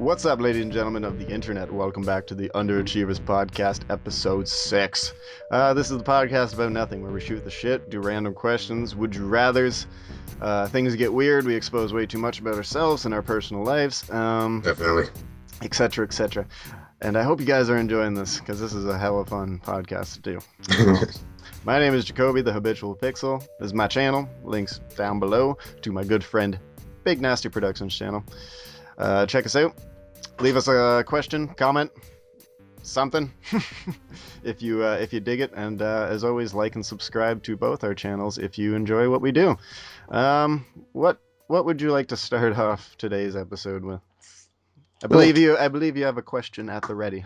What's up, ladies and gentlemen of the internet? Welcome back to the Underachievers Podcast, episode 6. This is the podcast about nothing, where we shoot the shit, do random questions, would you rathers, things get weird, we expose way too much about ourselves and our personal lives, Definitely. etc., etc. And I hope you guys are enjoying this, because this is a hell of a fun podcast to do. My name is Jacoby, the Habitual Pixel. This is my channel. Links down below to my good friend, Big Nasty Productions channel. Check us out. Leave us a question, comment, something, if you dig it. And as always, like and subscribe to both our channels if you enjoy what we do. What would you like to start off today's episode with? I believe you have a question at the ready.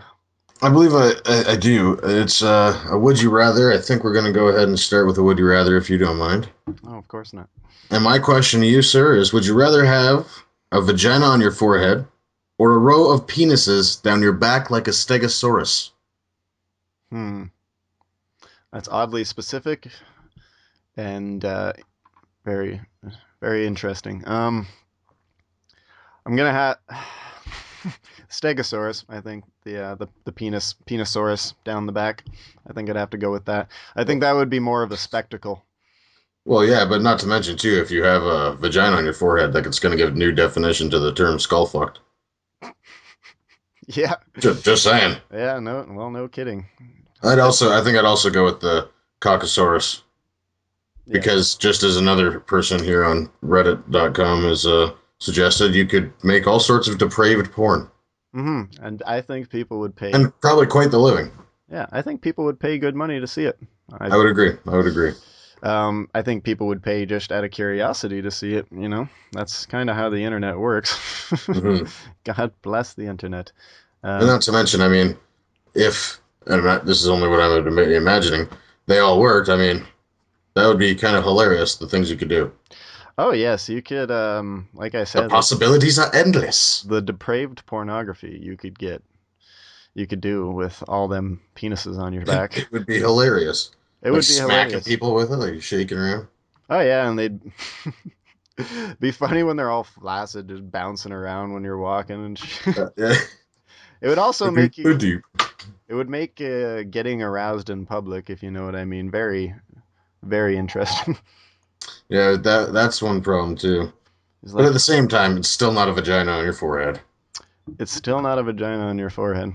I believe I do. It's a would you rather. I think we're going to go ahead and start with a would you rather, if you don't mind. Oh, of course not. And my question to you, sir, is would you rather have a vagina on your forehead or a row of penises down your back like a stegosaurus? That's oddly specific and very, very interesting. I'm gonna have stegosaurus. I think the penisaurus down the back. I think I'd have to go with that. I think that would be more of a spectacle. Well, yeah, but not to mention, too, if you have a vagina on your forehead, like it's going to give new definition to the term skull-fucked. Yeah. Just saying. Yeah, no kidding. I think I'd also go with the Caucasaurus. Yeah. Because just as another person here on Reddit.com has suggested, you could make all sorts of depraved porn. Mm-hmm. And I think people would pay. And probably quite the living. Yeah, I think people would pay good money to see it. I would agree. I think people would pay just out of curiosity to see it, you know? That's kind of how the internet works. Mm-hmm. God bless the internet. And not to mention, I mean, this is only what I'm imagining, they all worked, I mean, that would be kind of hilarious, the things you could do. Oh, yes, you could, like I said... The possibilities are endless. The depraved pornography you could do with all them penises on your back. It would be hilarious. It would be smacking hilarious. People with it, like shaking around. Oh yeah, and they'd be funny when they're all flaccid, just bouncing around when you're walking and shit. Yeah. It would also make you. Deep. It would make getting aroused in public, if you know what I mean, very, very interesting. Yeah, that's one problem too. But at the same time, it's still not a vagina on your forehead. It's still not a vagina on your forehead.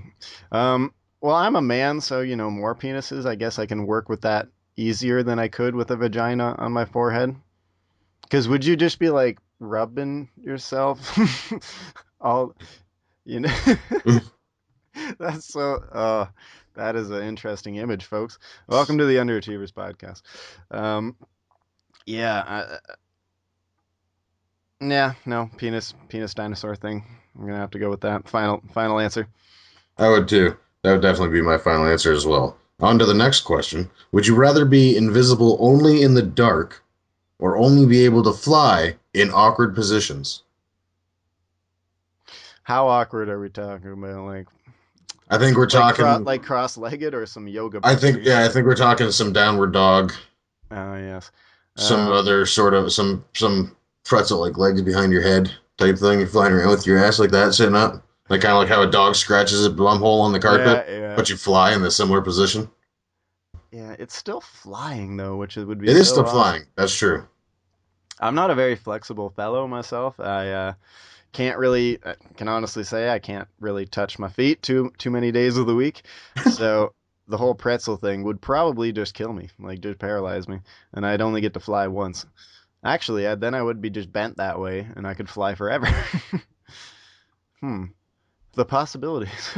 Well, I'm a man, so, more penises. I guess I can work with that easier than I could with a vagina on my forehead. Because would you just be, like, rubbing yourself? That's so... that is an interesting image, folks. Welcome to the Underachievers Podcast. Penis dinosaur thing. I'm going to have to go with that. Final answer. I would, too. That would definitely be my final answer as well. On to the next question. Would you rather be invisible only in the dark or only be able to fly in awkward positions? How awkward are we talking about? Like, I think we're talking... like cross-legged or some yoga? I think we're talking some downward dog. Oh, yes. Some other sort of... Some pretzel-like legs behind your head type thing. You're flying around with your ass like that, sitting up. Like kind of like how a dog scratches a plum hole on the carpet, but you fly in the similar position. Yeah, it's still flying though, which would be. It is still flying. That's true. I'm not a very flexible fellow myself. I can honestly say I can't really touch my feet too many days of the week. So the whole pretzel thing would probably just kill me, like just paralyze me, and I'd only get to fly once. Actually, then I would be just bent that way, and I could fly forever. The possibilities.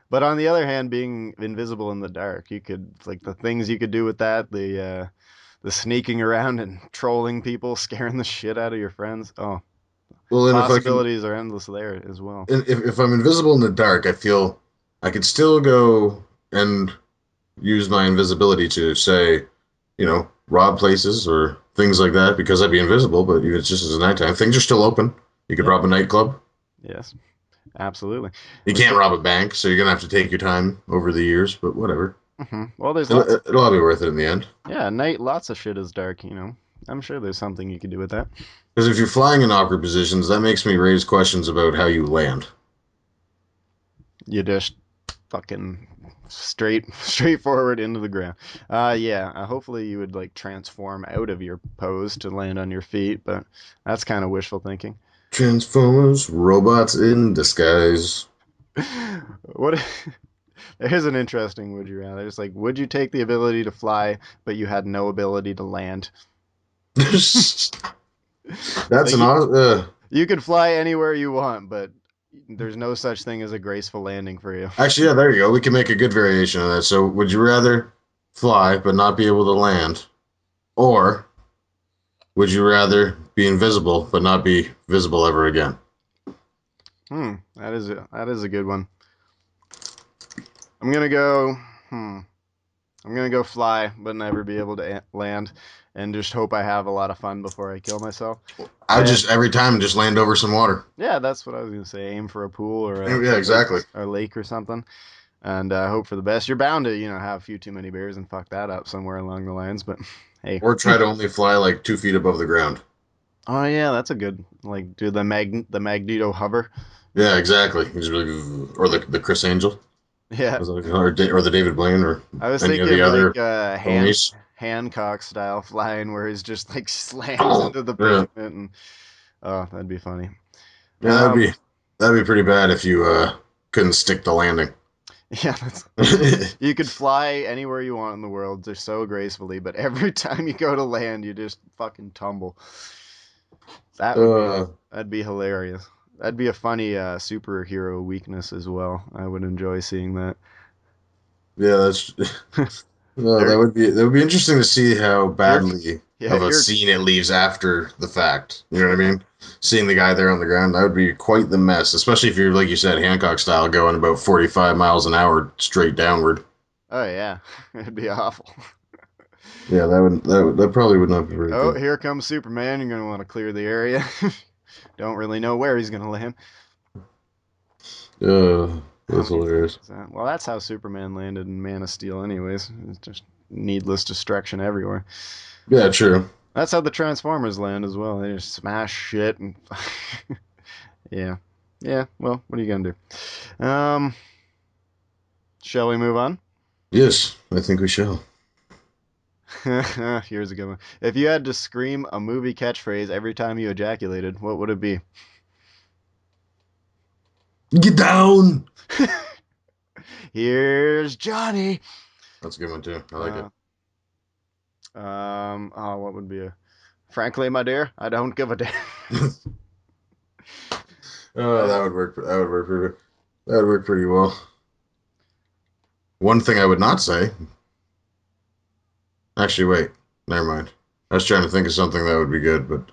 But on the other hand, being invisible in the dark, you could, like, the things you could do with that, the sneaking around and trolling people, scaring the shit out of your friends. Oh, well, possibilities are endless there as well. If I'm invisible in the dark, I feel I could still go and use my invisibility to, say, rob places or things like that, because I'd be invisible, but even it's just as a nighttime. Things are still open. You could rob a nightclub. Yes. Absolutely. You can't rob a bank, so you're going to have to take your time over the years, but whatever. Mm-hmm. Well, it'll all be worth it in the end. Yeah, night, lots of shit is dark, I'm sure there's something you could do with that. Because if you're flying in awkward positions, that makes me raise questions about how you land. You just fucking straightforward into the ground. Hopefully you would like transform out of your pose to land on your feet, but that's kind of wishful thinking. Transformers, robots in disguise. What? Here's an interesting would you rather. It's like, would you take the ability to fly, but you had no ability to land? That's Like an awesome. you could fly anywhere you want, but there's no such thing as a graceful landing for you. Actually, yeah, there you go. We can make a good variation of that. So, would you rather fly but not be able to land, or would you rather be invisible but not be visible ever again? That is a good one. I'm gonna go. I'm gonna go fly, but never be able to land, and just hope I have a lot of fun before I kill myself. I would just every time just land over some water. Yeah, that's what I was gonna say. Aim for a pool or exactly a lake or something, and hope for the best. You're bound to have a few too many bears and fuck that up somewhere along the lines, but hey. Or try to only fly like 2 feet above the ground. Oh yeah, that's a good do the Magneto hover. Yeah, exactly. Or the Chris Angel. Yeah. Or the David Blaine or I was any thinking of the other Hancock style flying where he's just like slams into the pavement and that'd be funny. Yeah, that'd be pretty bad if you couldn't stick the landing. Yeah, you could fly anywhere you want in the world just so gracefully, but every time you go to land, you just fucking tumble. That'd be hilarious. That'd be a funny superhero weakness as well. I would enjoy seeing that. Yeah, that's that would be interesting to see how badly of a scene it leaves after the fact. You know what I mean? Seeing the guy there on the ground, that would be quite the mess, especially if you're, like you said, Hancock style, going about 45 miles an hour straight downward. Oh yeah, it'd be awful. Yeah, that probably would not be very good. Here comes Superman. You're gonna want to clear the area. Don't really know where he's gonna land. That's hilarious. Well, that's how Superman landed in Man of Steel, anyways. It's just needless destruction everywhere. Yeah, true. That's how the Transformers land as well. They just smash shit and yeah. Well, what are you gonna do? Shall we move on? Yes, I think we shall. Here's a good one. If you had to scream a movie catchphrase every time you ejaculated, what would it be? Get down! Here's Johnny. That's a good one too. I like it. What would be frankly, my dear, I don't give a damn. That would work. That would work pretty well. One thing I would not say. Actually, wait. Never mind. I was trying to think of something that would be good, but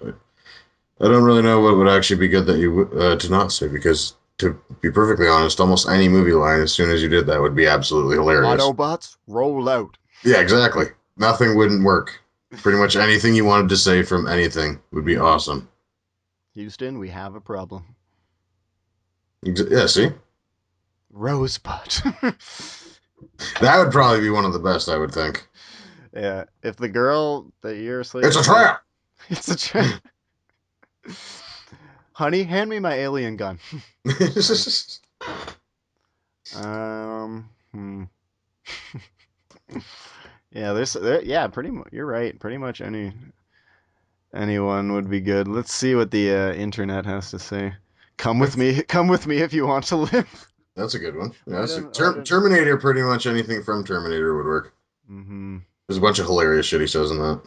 I don't really know what would actually be good that you to not say, because to be perfectly honest, almost any movie line, as soon as you did that, would be absolutely hilarious. Autobots, roll out. Yeah, exactly. Nothing wouldn't work. Pretty much anything you wanted to say from anything would be awesome. Houston, we have a problem. Yeah, see? Rosebud. That would probably be one of the best, I would think. Yeah, if the girl that you're sleeping It's a trap! It's a trap. Honey, hand me my alien gun. Yeah, pretty much. You're right. Pretty much anyone would be good. Let's see what the internet has to say. Come with me if you want to live. That's a good one. Yeah, Terminator, pretty much anything from Terminator would work. Mm-hmm. There's a bunch of hilarious shit he says in that.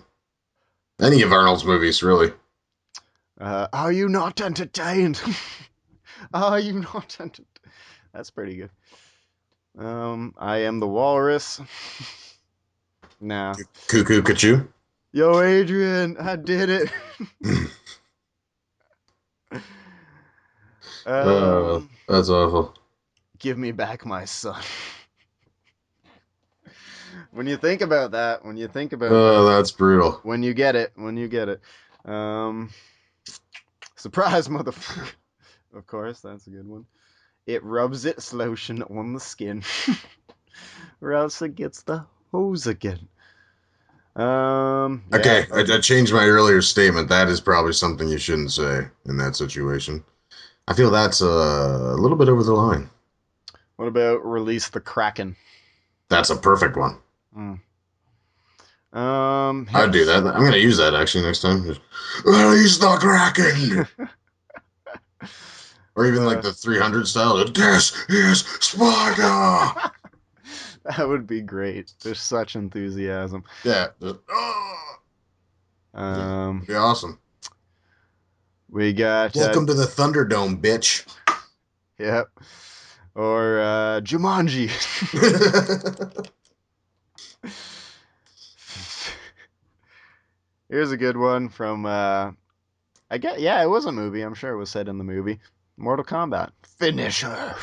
Any of Arnold's movies, really. Are you not entertained? Are you not entertained? That's pretty good. I am the walrus. Nah. Cuckoo, Cachoo. Yo, Adrian, I did it. That's awful. Give me back my son. When you think about that, that's brutal. When you get it. Surprise, motherfucker. Of course, that's a good one. It rubs its lotion on the skin, or else it gets the hose again. Okay, I changed my earlier statement. That is probably something you shouldn't say in that situation. I feel that's a little bit over the line. What about Release the Kraken? That's a perfect one. Mm. I'd do that. I'm gonna use that actually next time. Just, release the Kraken. Or even like the 300 style. This is Sparta. That would be great. There's such enthusiasm. Yeah. It'd be awesome. We got Welcome to the Thunderdome, bitch. Yep. Or Jumanji. Here's a good one from I get it was a movie. I'm sure it was said in the movie. Mortal Kombat. Finish her.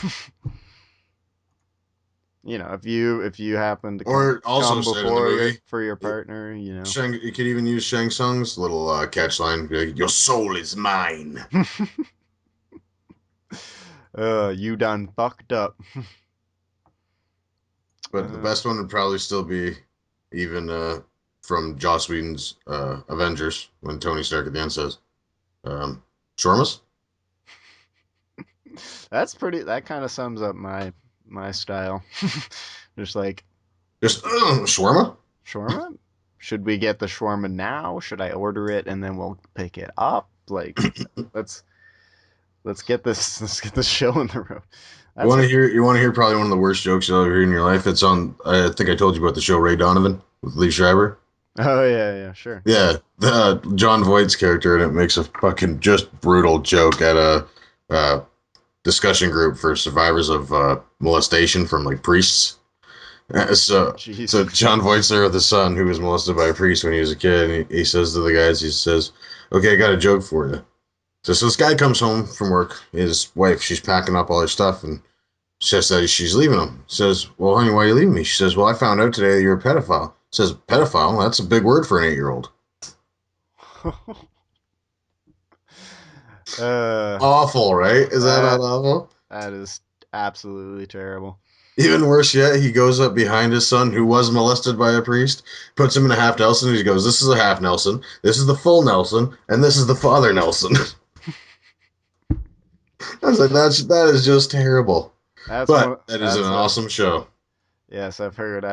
If you happen to come before for your partner, you could even use Shang Tsung's little catchline. Like, your soul is mine. You done fucked up. But the best one would probably still be even from Joss Whedon's Avengers when Tony Stark at the end says, "Shawarmas." That kind of sums up my style. Just shawarma. Shawarma? Should we get the shawarma now? Should I order it and then we'll pick it up? Like, let's get this show in the road. You want to hear probably one of the worst jokes you'll ever hear in your life? It's on. I think I told you about the show Ray Donovan with Lee Schreiber. Oh yeah, sure. Yeah, John Voight's character, and it makes a fucking just brutal joke at a discussion group for survivors of molestation from like priests. So John Voight's there with his son who was molested by a priest when he was a kid, and he says to the guys, he says, "Okay, I got a joke for you." So this guy comes home from work. His wife, she's packing up all her stuff, and says that she's leaving him. Says, "Well, honey, why are you leaving me?" She says, "Well, I found out today that you're a pedophile." Says, "Pedophile? That's a big word for an 8-year-old." Awful, right? Is that not awful? That is absolutely terrible. Even worse yet, he goes up behind his son who was molested by a priest, puts him in a half Nelson, and he goes, "This is a half Nelson, this is the full Nelson, and this is the father Nelson." I was like, that is just terrible. That is an awesome show. Yes, I've heard.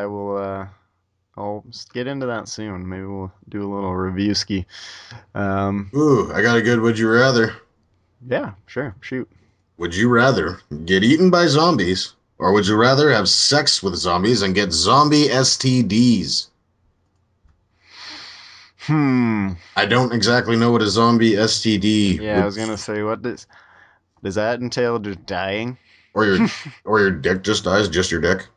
I'll get into that soon. Maybe we'll do a little review ski. Ooh, I got a good would you rather. Yeah, sure. Shoot. Would you rather get eaten by zombies, or would you rather have sex with zombies and get zombie STDs? I don't exactly know what a zombie STD. Yeah, I was gonna say, what does that entail? Just dying, or your dick just dies, just your dick.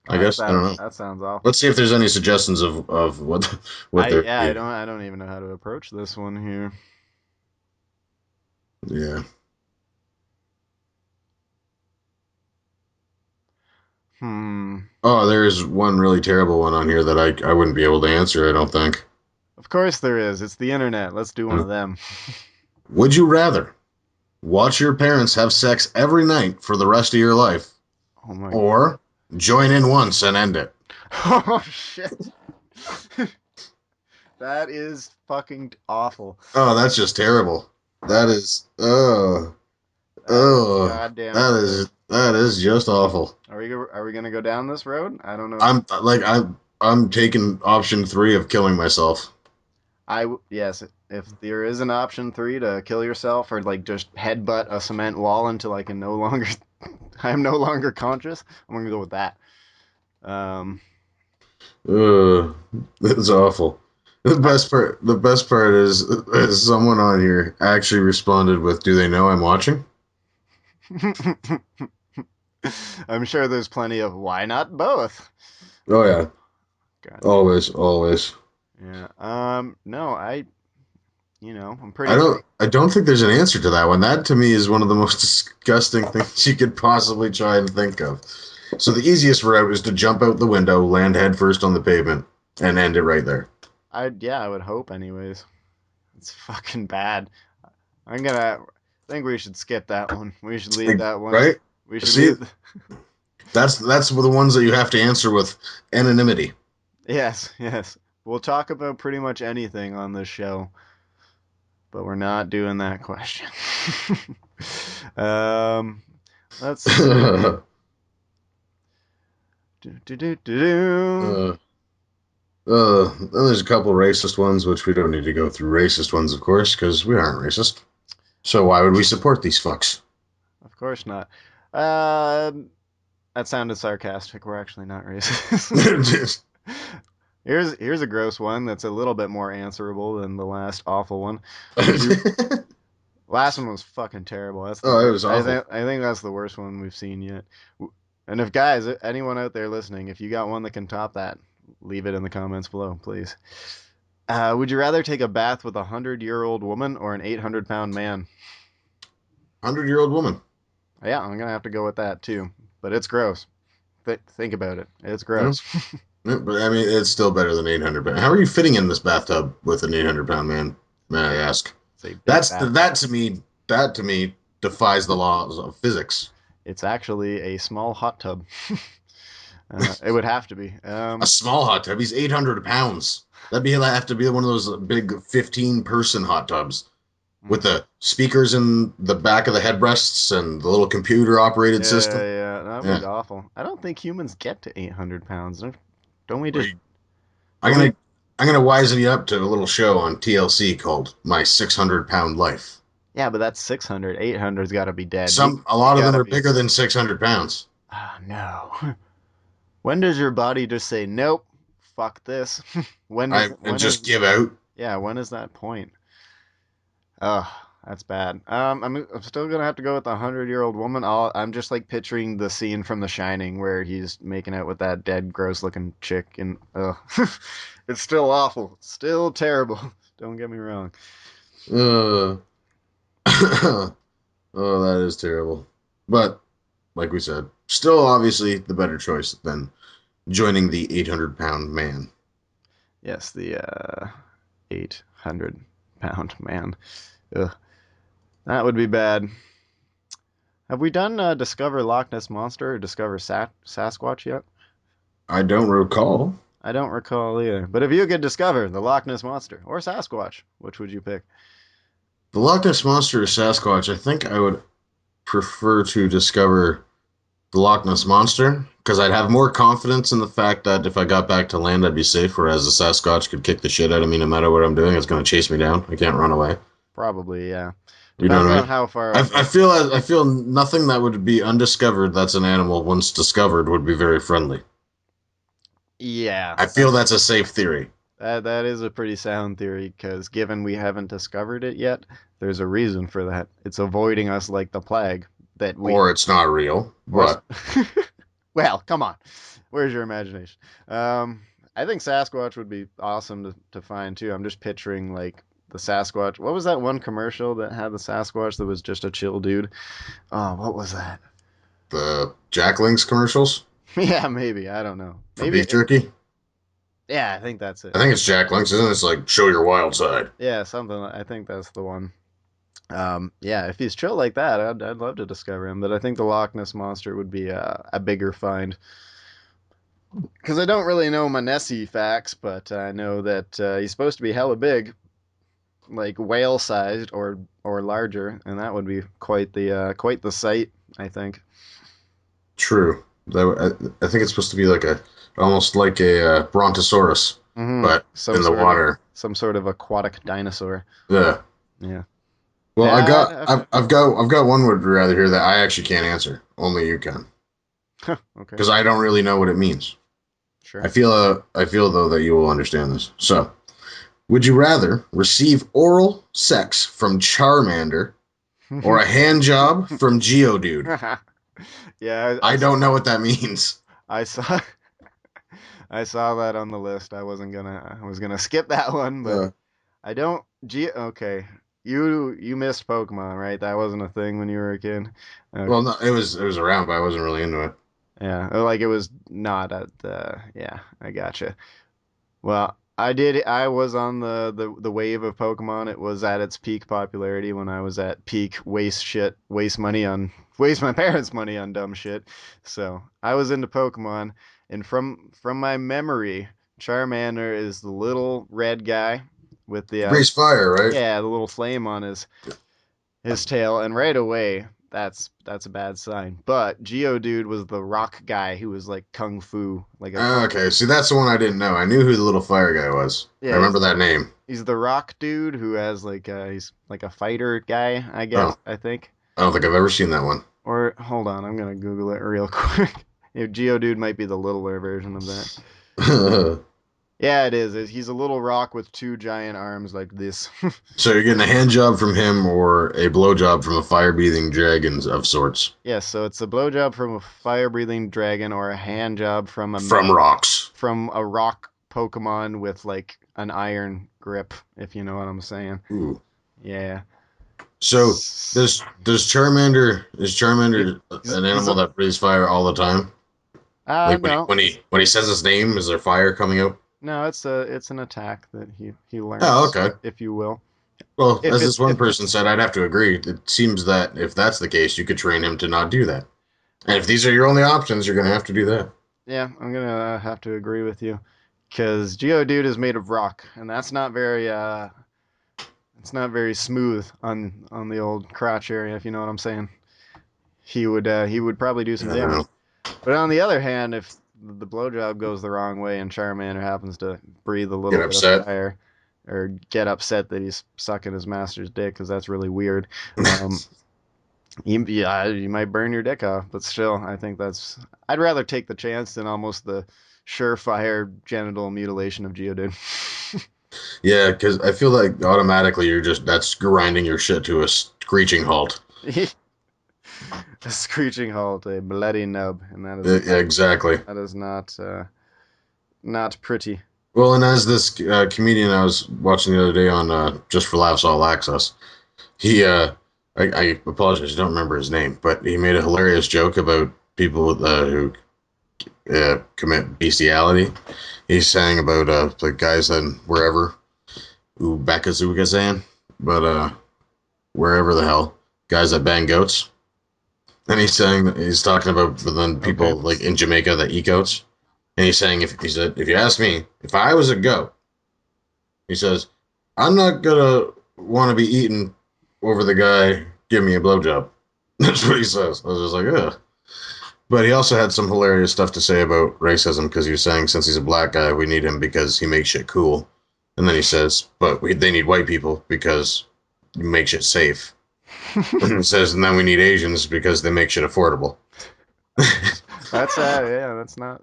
I guess I don't know. That sounds awful. Let's see if there's any suggestions of what they're. Yeah, I don't even know how to approach this one here. Yeah. Oh, there's one really terrible one on here that I wouldn't be able to answer, I don't think. Of course there is. It's the internet. Let's do one of them. Would you rather watch your parents have sex every night for the rest of your life, or join in once and end it? Oh, shit. That is fucking awful. Oh, that's just terrible. That is, goddamn. That is just awful. Are we gonna go down this road? I don't know. I'm taking option 3 of killing myself. Yes, if there is an option 3 to kill yourself or like just headbutt a cement wall until I am no longer conscious, I'm gonna go with that. That's awful. The best part is someone on here actually responded with, "Do they know I'm watching?" I'm sure there's plenty of why not both. Oh yeah. God. Always. Yeah. No, I'm pretty. I don't think there's an answer to that one. That to me is one of the most disgusting things you could possibly try and think of. So the easiest route is to jump out the window, land head first on the pavement, and end it right there. I would hope anyways. It's fucking bad. I think we should skip that one. We should leave that one. Right? We should That's the ones that you have to answer with anonymity. Yes. We'll talk about pretty much anything on this show, but we're not doing that question. Let's see. Do-do-do-do-do. Then there's a couple racist ones, which we don't need to go through racist ones, of course, because we aren't racist. So why would we support these fucks? Of course not. That sounded sarcastic. We're actually not racist. Here's a gross one that's a little bit more answerable than the last awful one. Last one was fucking terrible. That's it was awful. I think that's the worst one we've seen yet. And if guys, anyone out there listening, if you got one that can top that, leave it in the comments below, please. Would you rather take a bath with a 100-year-old woman or an 800-pound man? 100-year-old woman. Yeah, I'm gonna have to go with that too. But it's gross. Think about it. It's gross. Yeah, but I mean, it's still better than 800 pounds. How are you fitting in this bathtub with an 800-pound man? May I ask? That to me defies the laws of physics. It's actually a small hot tub. It would have to be. A small hot tub. He's 800 pounds. That'd have to be one of those big 15-person hot tubs with the speakers in the back of the headrests and the little computer-operated system. Yeah, that would be awful. I don't think humans get to 800 pounds. Don't we just... I'm gonna wisen you up to a little show on TLC called My 600-Pound Life. Yeah, but that's 600. 800's got to be dead. A lot of them are bigger than 600 pounds. Oh, no. When does your body just say, nope, fuck this? When just give out? Yeah, when is that point? Oh, that's bad. I'm still gonna have to go with the 100-year-old woman. I'm just like picturing the scene from The Shining where he's making out with that dead, gross-looking chick, and it's still awful, still terrible. Don't get me wrong. Oh, that is terrible. But like we said, still obviously the better choice than joining the 800-pound man. Yes, the 800-pound man. Ugh. That would be bad. Have we done Discover Loch Ness Monster or Discover Sasquatch yet? I don't recall. I don't recall either. But if you could discover the Loch Ness Monster or Sasquatch, which would you pick? The Loch Ness Monster or Sasquatch, I think I would prefer to discover the Loch Ness Monster because I'd have more confidence in the fact that if I got back to land, I'd be safe, whereas the Sasquatch could kick the shit out of me no matter what I'm doing. It's going to chase me down. I can't run away. Probably, yeah. You know what I mean? How far I feel nothing that would be undiscovered that's an animal once discovered would be very friendly. Yeah. I feel that's a safe theory. That is a pretty sound theory because given we haven't discovered it yet, there's a reason for that. It's avoiding us like the plague. Or it's not real. But well, come on. Where's your imagination? I think Sasquatch would be awesome to find too. I'm just picturing like the Sasquatch. What was that one commercial that had the Sasquatch that was just a chill dude? Oh, what was that? The Jack Links commercials? Yeah, maybe. I don't know. Maybe beef jerky? Yeah, I think that's it. I think it's Jack Links, isn't it? It's like, show your wild side. Yeah, something. I think that's the one. Yeah, if he's chill like that, I'd love to discover him. But I think the Loch Ness Monster would be a bigger find. Because I don't really know my Nessie facts, but I know that he's supposed to be hella big, like whale-sized or larger, and that would be quite the sight, I think. True. I think it's supposed to be like almost like a brontosaurus, but in the water. Some sort of aquatic dinosaur. Yeah. Yeah. Well, I've got one word rather here that I actually can't answer. Only you can. Okay. Because I don't really know what it means. Sure. I feel though that you will understand this. So, would you rather receive oral sex from Charmander or a hand job from Geodude? Yeah. I don't know what that means. I saw that on the list. I was gonna skip that one, but I don't. Okay. You missed Pokemon, right? That wasn't a thing when you were a kid. Okay. Well, no, it was around, but I wasn't really into it. Yeah, like it was not at the. Yeah, I gotcha. Well, I was on the wave of Pokemon. It was at its peak popularity when I was at peak waste my parents' money on dumb shit. So I was into Pokemon, and from my memory, Charmander is the little red guy with the breathes fire, right? Yeah, the little flame on his tail, and right away, that's a bad sign. But Geodude was the rock guy who was like kung fu, like a kung Okay, see, that's the one I didn't know. I knew who the little fire guy was. I yeah, remember that name. he's the rock dude who has like he's like a fighter guy, I Oh, guess, I think. I don't think I've ever seen that one. Or hold on, I'm gonna Google it real quick. Geodude might be the littler version of that. Yeah, it is. He's a little rock with two giant arms like this. So you're getting a hand job from him or a blow job from a fire-breathing dragon of sorts. Yes, so it's a blowjob from a fire-breathing dragon or a hand job from From rocks. from a rock Pokemon with like an iron grip, if you know what I'm saying. Ooh. Yeah. So does Charmander an animal that breathes fire all the time? Like No. when he says his name, is there fire coming out? No, it's an attack that he learns. Oh, okay. If you will. Well, as this one person said, I'd have to agree. It seems that if that's the case, you could train him to not do that. And if these are your only options, you're going to have to do that. Yeah, I'm gonna have to agree with you, because Geodude is made of rock, and that's not very it's not very smooth on the old crotch area, if you know what I'm saying. He would probably do some damage. But on the other hand, if the blowjob goes the wrong way and Charmander happens to breathe a little bit of fire or get upset that he's sucking his master's dick, because that's really weird, you might burn your dick off. But still, I think I'd rather take the chance than almost the surefire genital mutilation of Geodude. Yeah, because I feel like automatically that's grinding your shit to a screeching halt. A screeching halt, a bloody nub, and that is exactly. That is not pretty. Well, and as this comedian I was watching the other day on Just for Laughs All Access, he I apologize, I don't remember his name, but he made a hilarious joke about people who commit bestiality. He's saying about the guys in wherever, Uzbekistan, but wherever the hell, guys that bang goats. And he's talking about then people like in Jamaica that eat goats. And he's saying, if you ask me, if I was a goat, he says, I'm not gonna want to be eaten over the guy give me a blowjob. That's what he says. I was just like, ugh. But he also had some hilarious stuff to say about racism, because he was saying since he's a black guy, we need him because he makes shit cool. And then he says, but they need white people because you make shit safe. And he says, and then we need Asians because they make shit affordable.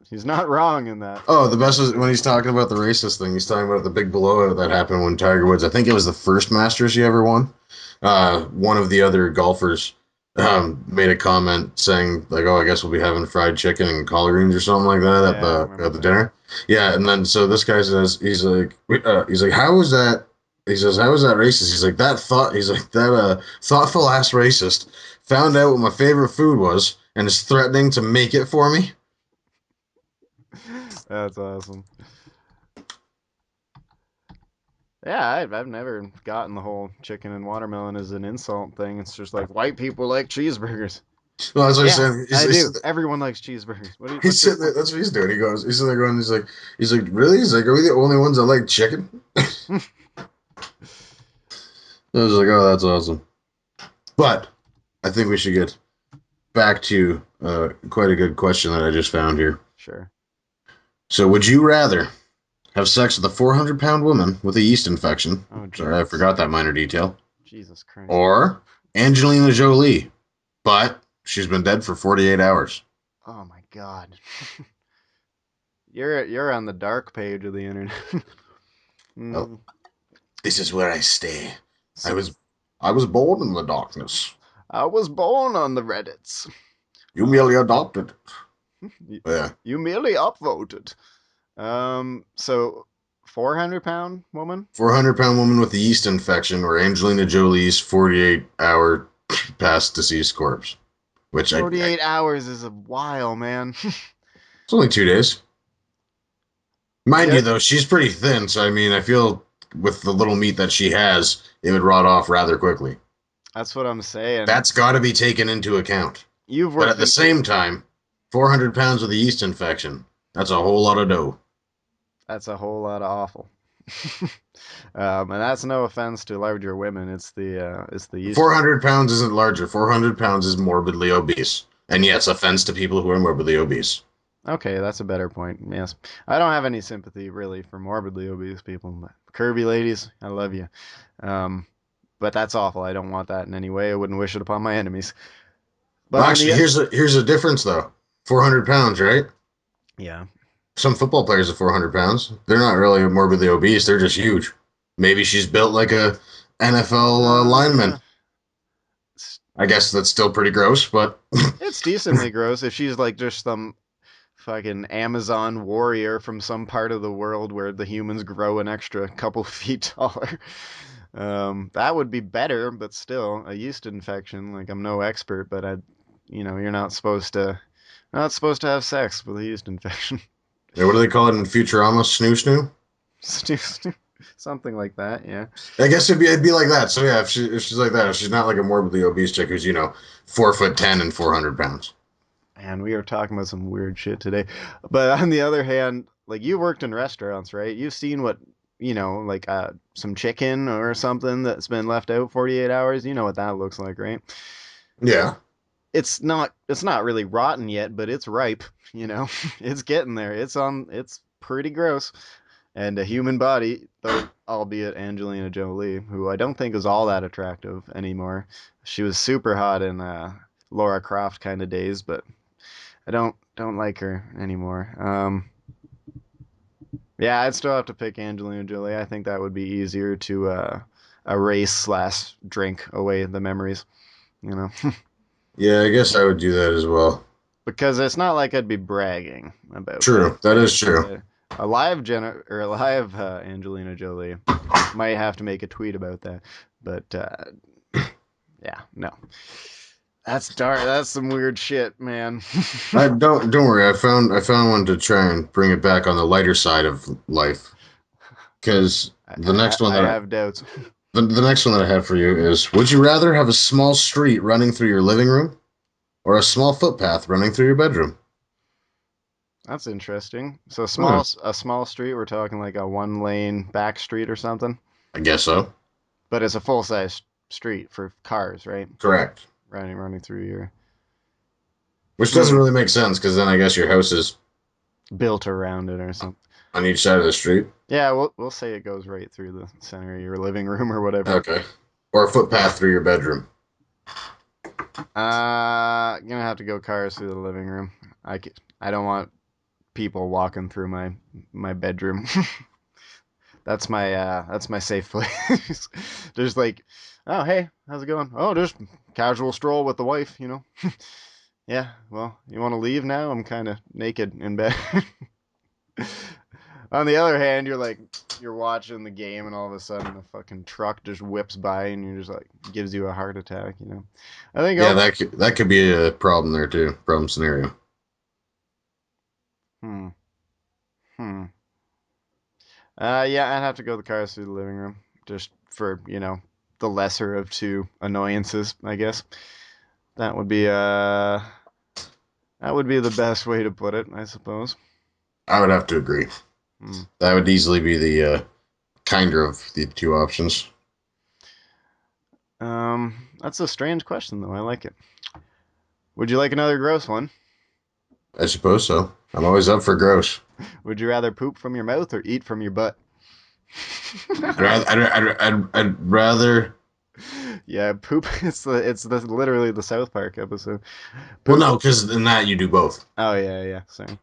He's not wrong in that. Oh, the best was when he's talking about the racist thing. He's talking about the big blowout that happened when Tiger Woods, I think it was the first Masters he ever won. One of the other golfers made a comment saying like, "Oh, I guess we'll be having fried chicken and collard greens or something like that at the dinner." Yeah, and then so this guy says he's like, "How is that?" He says, "How is that racist?" He's like, that thoughtful ass racist found out what my favorite food was and is threatening to make it for me. That's awesome. Yeah, I've never gotten the whole chicken and watermelon as an insult thing. It's just like white people like cheeseburgers. Well, that's what he's saying. I do. Everyone likes cheeseburgers. He's sitting there, that's what he's doing. He's sitting there going, he's like, really? He's like, are we the only ones that like chicken? I was like, oh, that's awesome. But I think we should get back to quite a good question that I just found here. Sure. So, would you rather have sex with a 400-pound woman with a yeast infection? Oh, sorry, I forgot that minor detail. Jesus Christ. Or Angelina Jolie, but she's been dead for 48 hours. Oh my God. You're on the dark page of the internet. Well, this is where I stay. I was born in the darkness. I was born on the Reddits. You merely adopted. Yeah. You merely upvoted. So 400-pound woman? 400-pound woman with a yeast infection, or Angelina Jolie's 48-hour past deceased corpse. Which 48 hours is a while, man. It's only 2 days. Mind you, though, she's pretty thin, so I mean, I feel with the little meat that she has, it would rot off rather quickly. That's what I'm saying. That's got to be taken into account. But at the same time, 400 pounds with a yeast infection, that's a whole lot of dough. That's a whole lot of awful. And that's no offense to larger women. It's the yeast. 400 pounds isn't larger. 400 pounds is morbidly obese. And yes, offense to people who are morbidly obese. Okay, that's a better point. Yes, I don't have any sympathy really for morbidly obese people. But curvy ladies, I love you. Um, but that's awful. I don't want that in any way. I wouldn't wish it upon my enemies. But Well, on actually, the here's a difference though. 400 pounds, right? yeah, Some football players are 400 pounds. They're not really morbidly obese. They're just huge. Maybe she's built like a NFL lineman. uh, I guess that's still pretty gross, but it's decently gross if she's like just some fucking Amazon warrior from some part of the world where the humans grow an extra couple feet taller. That would be better, but still, a yeast infection. Like I'm no expert, but you're not supposed to have sex with a yeast infection. yeah, what do they call it in Futurama? Snoo snoo? Something like that. Yeah. I guess it'd be like that. So yeah, if she's like that, if she's not like a morbidly obese chick who's 4'10" and 400 pounds. And we are talking about some weird shit today. But on the other hand, like you worked in restaurants, right? You've seen what, like some chicken or something that's been left out 48 hours. You know what that looks like, right? Yeah. It's not really rotten yet, but it's ripe, you know. It's getting there. It's pretty gross. And a human body, though, albeit Angelina Jolie, who I don't think is all that attractive anymore. She was super hot in Laura Croft kind of days, but I don't like her anymore. Yeah, I'd still have to pick Angelina Jolie. I think that would be easier to erase/drink away the memories, you know, Yeah, I guess I would do that as well. because it's not like I'd be bragging about that. True. That is true. A live Angelina Jolie might have to make a tweet about that, but yeah, no, that's dark. That's some weird shit, man. I don't worry. I found one to try and bring it back on the lighter side of life. Because the next one I that have doubts. the next one that I have for you is: would you rather have a small street running through your living room or a small footpath running through your bedroom? That's interesting. So Huh, a small street. We're talking like a one lane back street or something, I guess so. but it's a full size street for cars, right? Correct. Running through your Which doesn't hmm, really make sense because then I guess your house is built around it or something. on each side of the street. Yeah, we'll say it goes right through the center of your living room or whatever. Okay. Or a footpath through your bedroom. Gonna have to go cars through the living room. I don't want people walking through my bedroom. That's my safe place. There's like, oh hey, how's it going? Oh, just casual stroll with the wife, you know. Yeah, well, you want to leave now? I'm kind of naked in bed. On the other hand, you're watching the game and all of a sudden a fucking truck just whips by and you're just like gives you a heart attack, you know. I think Yeah, I'll that could be a problem there too. Problem scenario. hmm hmm. Yeah, I'd have to go the cars through the living room just for, the lesser of two annoyances, I guess. That would be uh that would be the best way to put it, I suppose. I would have to agree. Hmm. That would easily be the kinder of the two options. That's a strange question though. I like it. Would you like another gross one? I suppose so. I'm always up for gross. Would you rather poop from your mouth or eat from your butt? I'd rather. Yeah, poop. It's literally the South Park episode. Well, Poop. no, because in that you do both, Oh yeah, yeah. Sorry.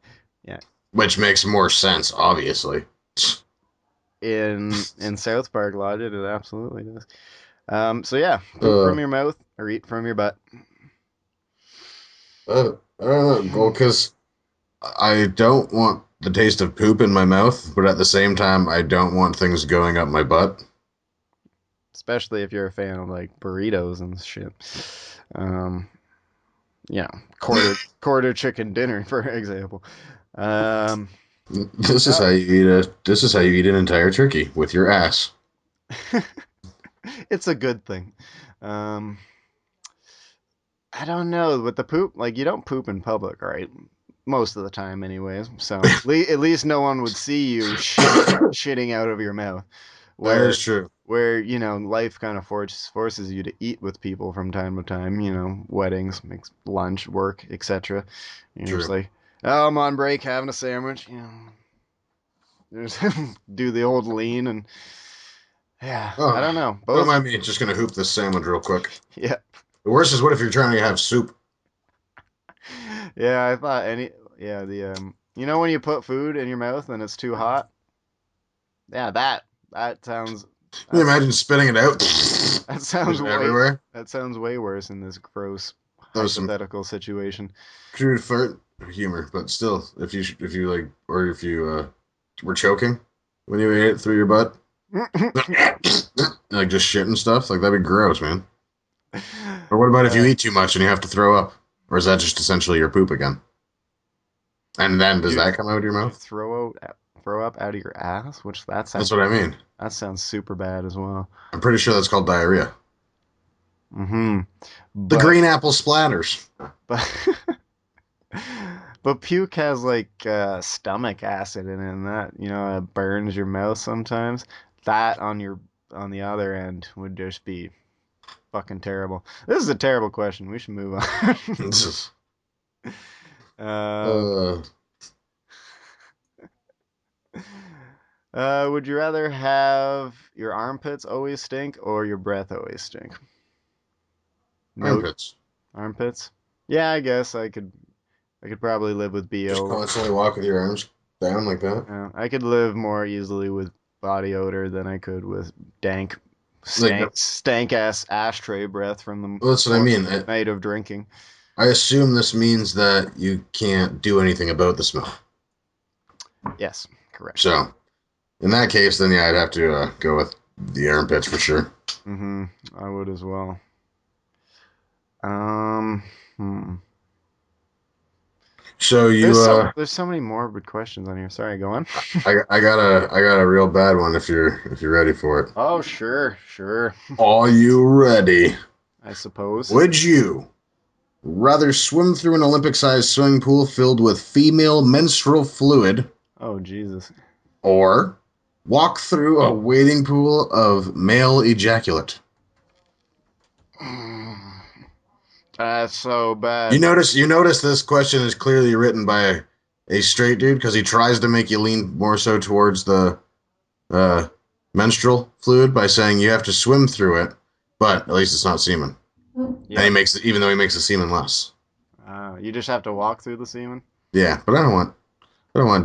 Yeah, which makes more sense, obviously. in South Park logic, it absolutely does. So yeah, poop Uh, from your mouth or eat from your butt. I don't know. Well, because I don't want the taste of poop in my mouth, but at the same time, I don't want things going up my butt. Especially if you're a fan of like burritos and shit. Um, yeah, quarter chicken dinner, for example. Um, This is uh, how you eat a. This is how you eat an entire turkey with your ass. it's a good thing. Um, I don't know with the poop. Like you don't poop in public, right? most of the time, anyways. So at least no one would see you shitting out of your mouth. That is true. Where life kind of forces you to eat with people from time to time. Weddings, lunch, work, etc. You're just like, oh, I'm on break, having a sandwich. Just do the old lean and yeah, I don't know. Don't mind me, just gonna hoop this sandwich real quick. Yeah. The worst is what if you're trying to have soup? Yeah, I thought when you put food in your mouth and it's too hot. Yeah, that sounds. Can you imagine spitting it out? That sounds everywhere. That sounds way worse in this gross hypothetical situation. Crude fart humor, but still, if you like, or if you were choking when you ate it through your butt, like just shit and stuff, like that'd be gross, man. Or what about if you eat too much and you have to throw up, or is that just essentially your poop again? And then does that come out of your mouth? Throw up out of your ass, that's what I mean. That sounds super bad as well. I'm pretty sure that's called diarrhea. Mm-hmm. The green apple splatters. But puke has like stomach acid in it, and that it burns your mouth sometimes. That on the other end would just be fucking terrible. This is a terrible question. We should move on. Would you rather have your armpits always stink or your breath always stink? Armpits. Yeah, I guess I could probably live with BO. Just constantly walk with your arms down like that. I could live more easily with body odor than I could with dank, stank ass ashtray breath from the. Well, that's what I mean. Night of drinking. I assume this means that you can't do anything about the smell. Yes, correct. So, in that case, then yeah, I'd have to go with the armpits for sure. Mm-hmm. I would as well. So there's so many morbid questions on here. Sorry, go on. I got a real bad one if you're ready for it. Oh, sure. Are you ready? I suppose. Would you rather swim through an Olympic-sized swimming pool filled with female menstrual fluid? Oh, Jesus. Or walk through a wading pool of male ejaculate? That's so bad. You notice this question is clearly written by a straight dude because he tries to make you lean more so towards the menstrual fluid by saying you have to swim through it, but at least it's not semen. Yeah. And even though he makes the semen less. You just have to walk through the semen? Yeah, but I don't want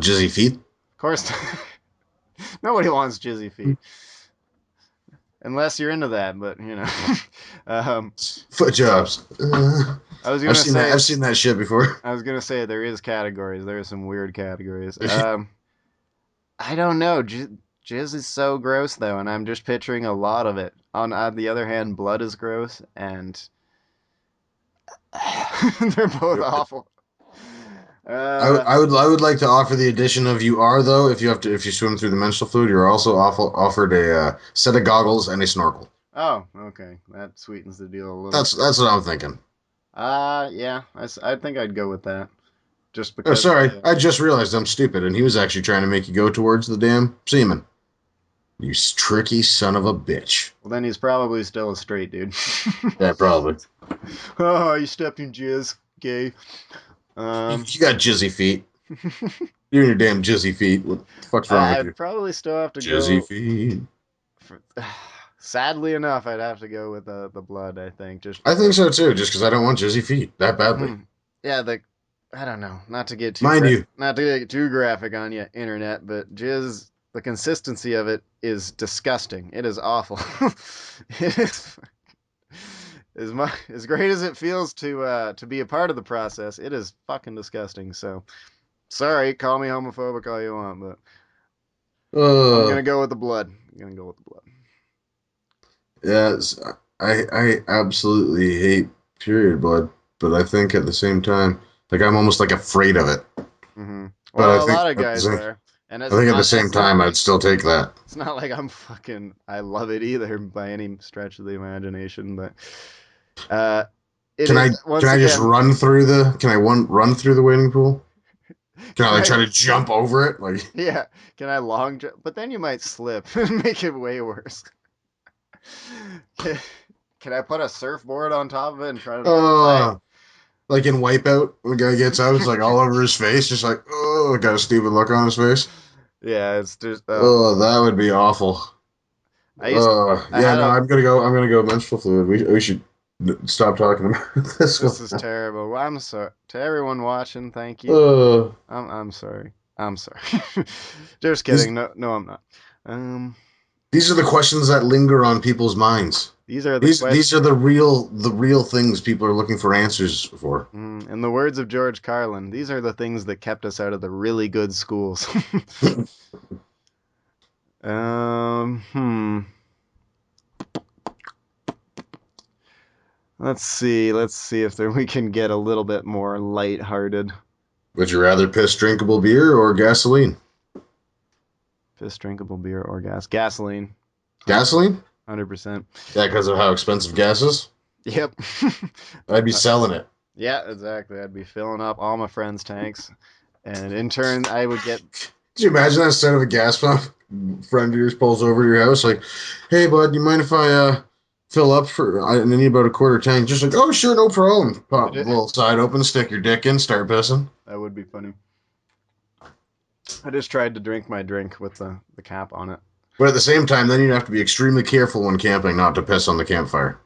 jizzy feet. Of course. Nobody wants jizzy feet. Unless you're into that, but foot jobs. I've seen that shit before. I was gonna say there is categories. There are some weird categories. I don't know. Jizz is so gross though, and I'm just picturing a lot of it. On the other hand, blood is gross, and they're both awful. I would like to offer the addition of if you swim through the menstrual fluid, you're also offered a set of goggles and a snorkel. Oh, okay, that sweetens the deal a little. That's what I'm thinking. Yeah, I think I'd go with that. Just because. Oh, sorry, I just realized I'm stupid, and he was actually trying to make you go towards the damn semen. You tricky son of a bitch. Well, then he's probably still a straight dude. Yeah, probably. Oh, you stepped in jizz, gay. You got jizzy feet. You and your damn jizzy feet. What the fuck's wrong with you? I'd probably still have to jizzy feet. Sadly enough, I'd have to go with the blood. I think I think so too. Just because I don't want jizzy feet that badly. Yeah, I don't know. Not to get too graphic on you, internet, but jizz. The consistency of it is disgusting. It is awful. It is. As great as it feels to be a part of the process, it is fucking disgusting. So, sorry, call me homophobic all you want, but I'm gonna go with the blood. Yes, I absolutely hate period blood, but I think at the same time, like I'm almost like afraid of it. Mm-hmm. Well, a lot of guys are. And I think at the same time, I'd still take that. It's not like I love it either by any stretch of the imagination, but can I run through the wading pool? Can I like try to jump over it? Like, Yeah, can I long jump? But then you might slip and make it way worse. Can, can I put a surfboard on top of it and try to fly? uh, like in Wipeout, when the guy gets out, it's like all over his face, just like, oh, got a stupid look on his face. Yeah, it's just Oh, that would be awful. I used I Yeah, had no, a I'm gonna go. I'm gonna go menstrual fluid. We should stop talking about this this is one. terrible. Well, I'm sorry to everyone watching. Thank you. Uh, I'm sorry. I'm sorry. Just these kidding. No, I'm not. Um, these are the questions that linger on people's minds. these are the These are the real things people are looking for answers for. in the words of George Carlin, these are the things that kept us out of the really good schools. Hmm. Let's see if we can get a little bit more lighthearted. Would you rather piss drinkable beer or gasoline? Piss drinkable beer or gasoline. Gasoline? 100%. Yeah, because of how expensive gas is. Yep. I'd be selling it. Yeah, exactly. I'd be filling up all my friends' tanks, and in turn, I would get. Could you imagine that instead of a gas pump, friend of yours pulls over to your house like, "Hey, bud, you mind if I fill up for? I need about a quarter tank." Just like, "Oh, sure, no problem." Pop a little side open, stick your dick in, start pissing. That would be funny. I just tried to drink my drink with the cap on it. But at the same time, then you'd have to be extremely careful when camping not to piss on the campfire.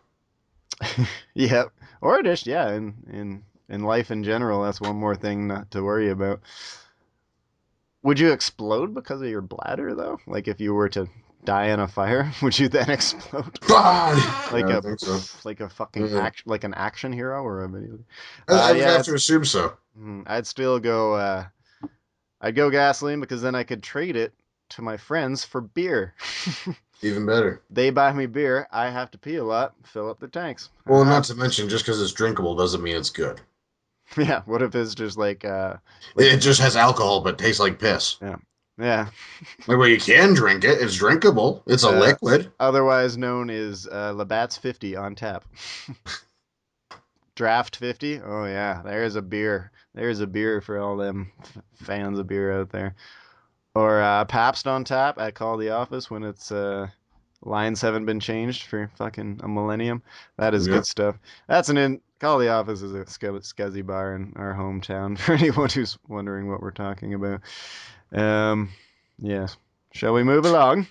Yep. Or just yeah, in life in general, that's one more thing not to worry about. Would you explode because of your bladder though? Like if you were to die in a fire, would you then explode? Like Yeah, I a think so. like a fucking Yeah. like an action hero or a video? I would Yeah, have to assume so. I'd still go. I'd go gasoline because then I could trade it to my friends for beer. Even better. They buy me beer. I have to pee a lot, fill up their tanks. Well, not to mention, just because it's drinkable doesn't mean it's good. Yeah. What if it's just like It just has alcohol, but tastes like piss. yeah, yeah. Like, well, you can drink it. It's drinkable. It's a liquid. Otherwise known as Labatt's 50 on tap. Draft 50. Oh yeah, there's a beer. There's a beer for all them fans of beer out there. Or Pabst on tap. I call the office when it's lines haven't been changed for fucking a millennium. That is Yeah. good stuff. That's an in. Call the office is a scuzzy bar in our hometown for anyone who's wondering what we're talking about. Yes. Shall we move along?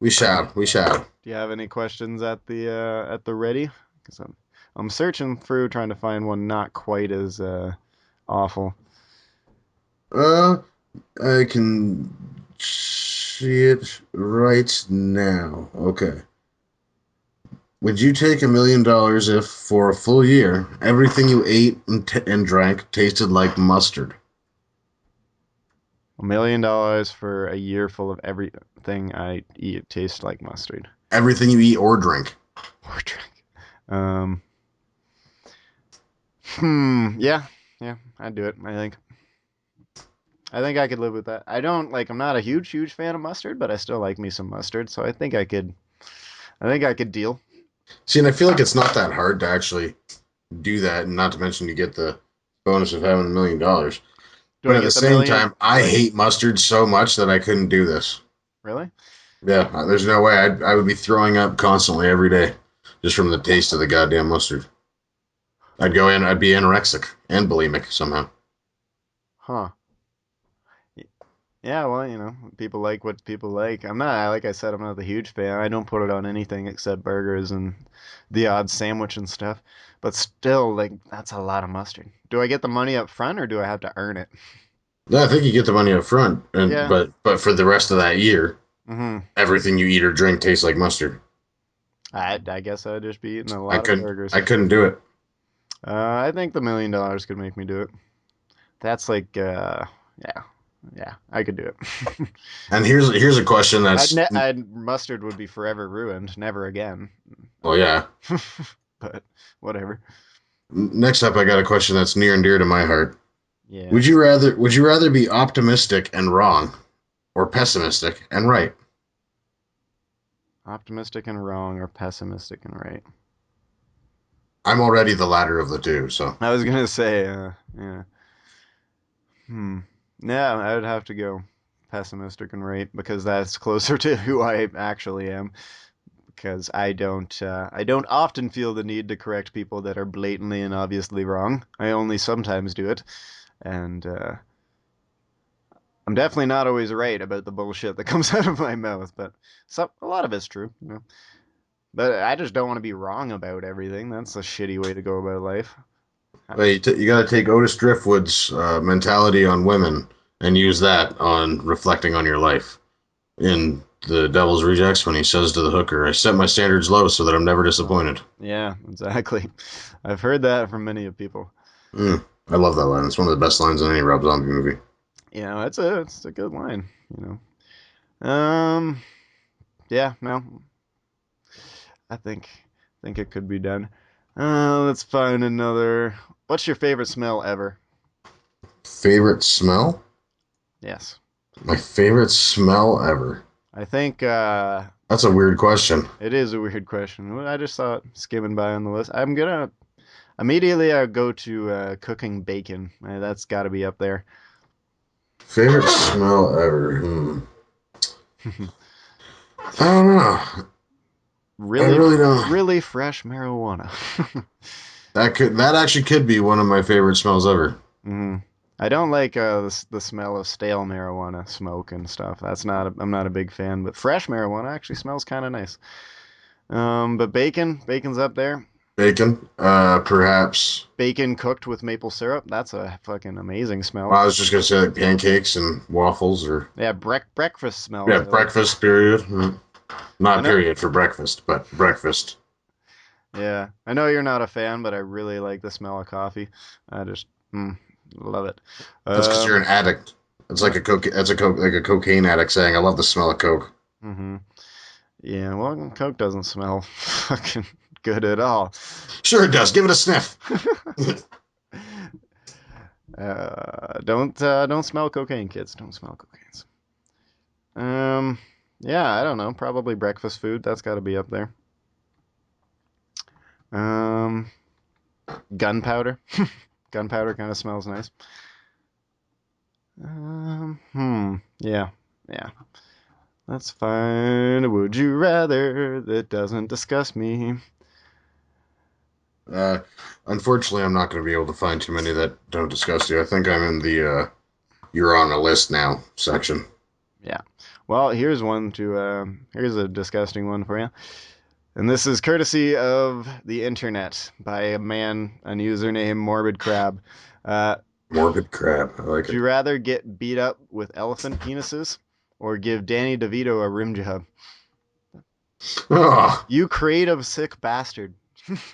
We shall. We shall. Do you have any questions at the ready? Because I'm searching through trying to find one not quite as awful. Uh, I can see it right now. Okay. Would you take $1 million if, for a full year, everything you ate and drank tasted like mustard? $1 million for a year full of everything I eat tastes like mustard Everything you eat or drink. or drink. Um. Yeah. Yeah. I'd do it. I think. I think I could live with that. I don't like. I'm not a huge fan of mustard, but I still like me some mustard. So I think I could. I think I could deal. See, and I feel like it's not that hard to actually do that, and not to mention you get the bonus of having $1 million. Do But I at the get the same million? time, I hate mustard so much that I couldn't do this. Really? Yeah, there's no way. I would be throwing up constantly every day just from the taste of the goddamn mustard. I'd go in, I'd be anorexic and bulimic somehow. Huh. Yeah, well, people like what people like. I'm not, like I said, I'm not a huge fan. I don't put it on anything except burgers and the odd sandwich and stuff. But still, like, that's a lot of mustard. Do I get the money up front or do I have to earn it? No, I think you get the money up front, and Yeah. but for the rest of that year, Mm-hmm. everything you eat or drink tastes like mustard. I guess I'd just be eating a I lot of couldn't burgers. I couldn't do it. I think the $1 million could make me do it. That's like, yeah, I could do it. And here's a question that's Mustard would be forever ruined, never again. oh yeah. But whatever. Next up, I got a question that's near and dear to my heart. Yeah. Would you rather be optimistic and wrong, or pessimistic and right? Optimistic and wrong or pessimistic and right? I'm already the latter of the two, so I was gonna say, yeah. Yeah, I would have to go pessimistic and rate because that's closer to who I actually am. Because I don't often feel the need to correct people that are blatantly and obviously wrong. I only sometimes do it, and I'm definitely not always right about the bullshit that comes out of my mouth. But a lot of it's true, you know. But I just don't want to be wrong about everything. That's a shitty way to go about life. Well, you got to take Otis Driftwood's mentality on women and use that on reflecting on your life. In The Devil's Rejects, when he says to the hooker, "I set my standards low so that I'm never disappointed." Yeah, exactly. I've heard that from many of people. I love that line. It's one of the best lines in any Rob Zombie movie. You know, it's a good line. You know, yeah, no, I think it could be done. Let's find another. What's your favorite smell ever? Favorite smell? Yes, My favorite smell ever. I think That's a weird question. it is a weird question. I just saw it skimming by on the list. I'm gonna immediately go to cooking bacon. That's got to be up there. Favorite smell ever? I don't know. I Really, really don't. really fresh marijuana. That actually could be one of my favorite smells ever. Hmm. I don't like the smell of stale marijuana smoke and stuff. I'm not a big fan, but fresh marijuana actually smells kind of nice. But bacon's up there. Bacon, perhaps. Bacon cooked with maple syrup, that's a fucking amazing smell. Well, I was just gonna say like pancakes and waffles, or Yeah, breakfast smells. yeah, I like. breakfast. Period. I Not know. period for breakfast, but breakfast. Yeah, I know you're not a fan, but I really like the smell of coffee. I just love it. That's because you're Um, an addict. It's like a coke. That's like a cocaine addict saying, "I love the smell of coke." hmm Yeah, well, Coke doesn't smell fucking good at all. Sure, it does. Give it a sniff. Don't smell cocaine, kids. Don't smell cocaine. Um, yeah, I don't know. Probably breakfast food. That's got to be up there. Um, gunpowder. Gunpowder kind of smells nice. Yeah, yeah. That's fine. Would you rather that doesn't disgust me? Uh, Unfortunately, I'm not going to be able to find too many that don't disgust you. I think I'm in the "you're on a list now" section. Yeah. Well, here's a disgusting one for you. And this is courtesy of the internet by a man, a user named Morbid Crab. Uh, Morbid crab. I like would it. you rather get beat up with elephant penises or give Danny DeVito a rim job? Oh, You creative sick bastard.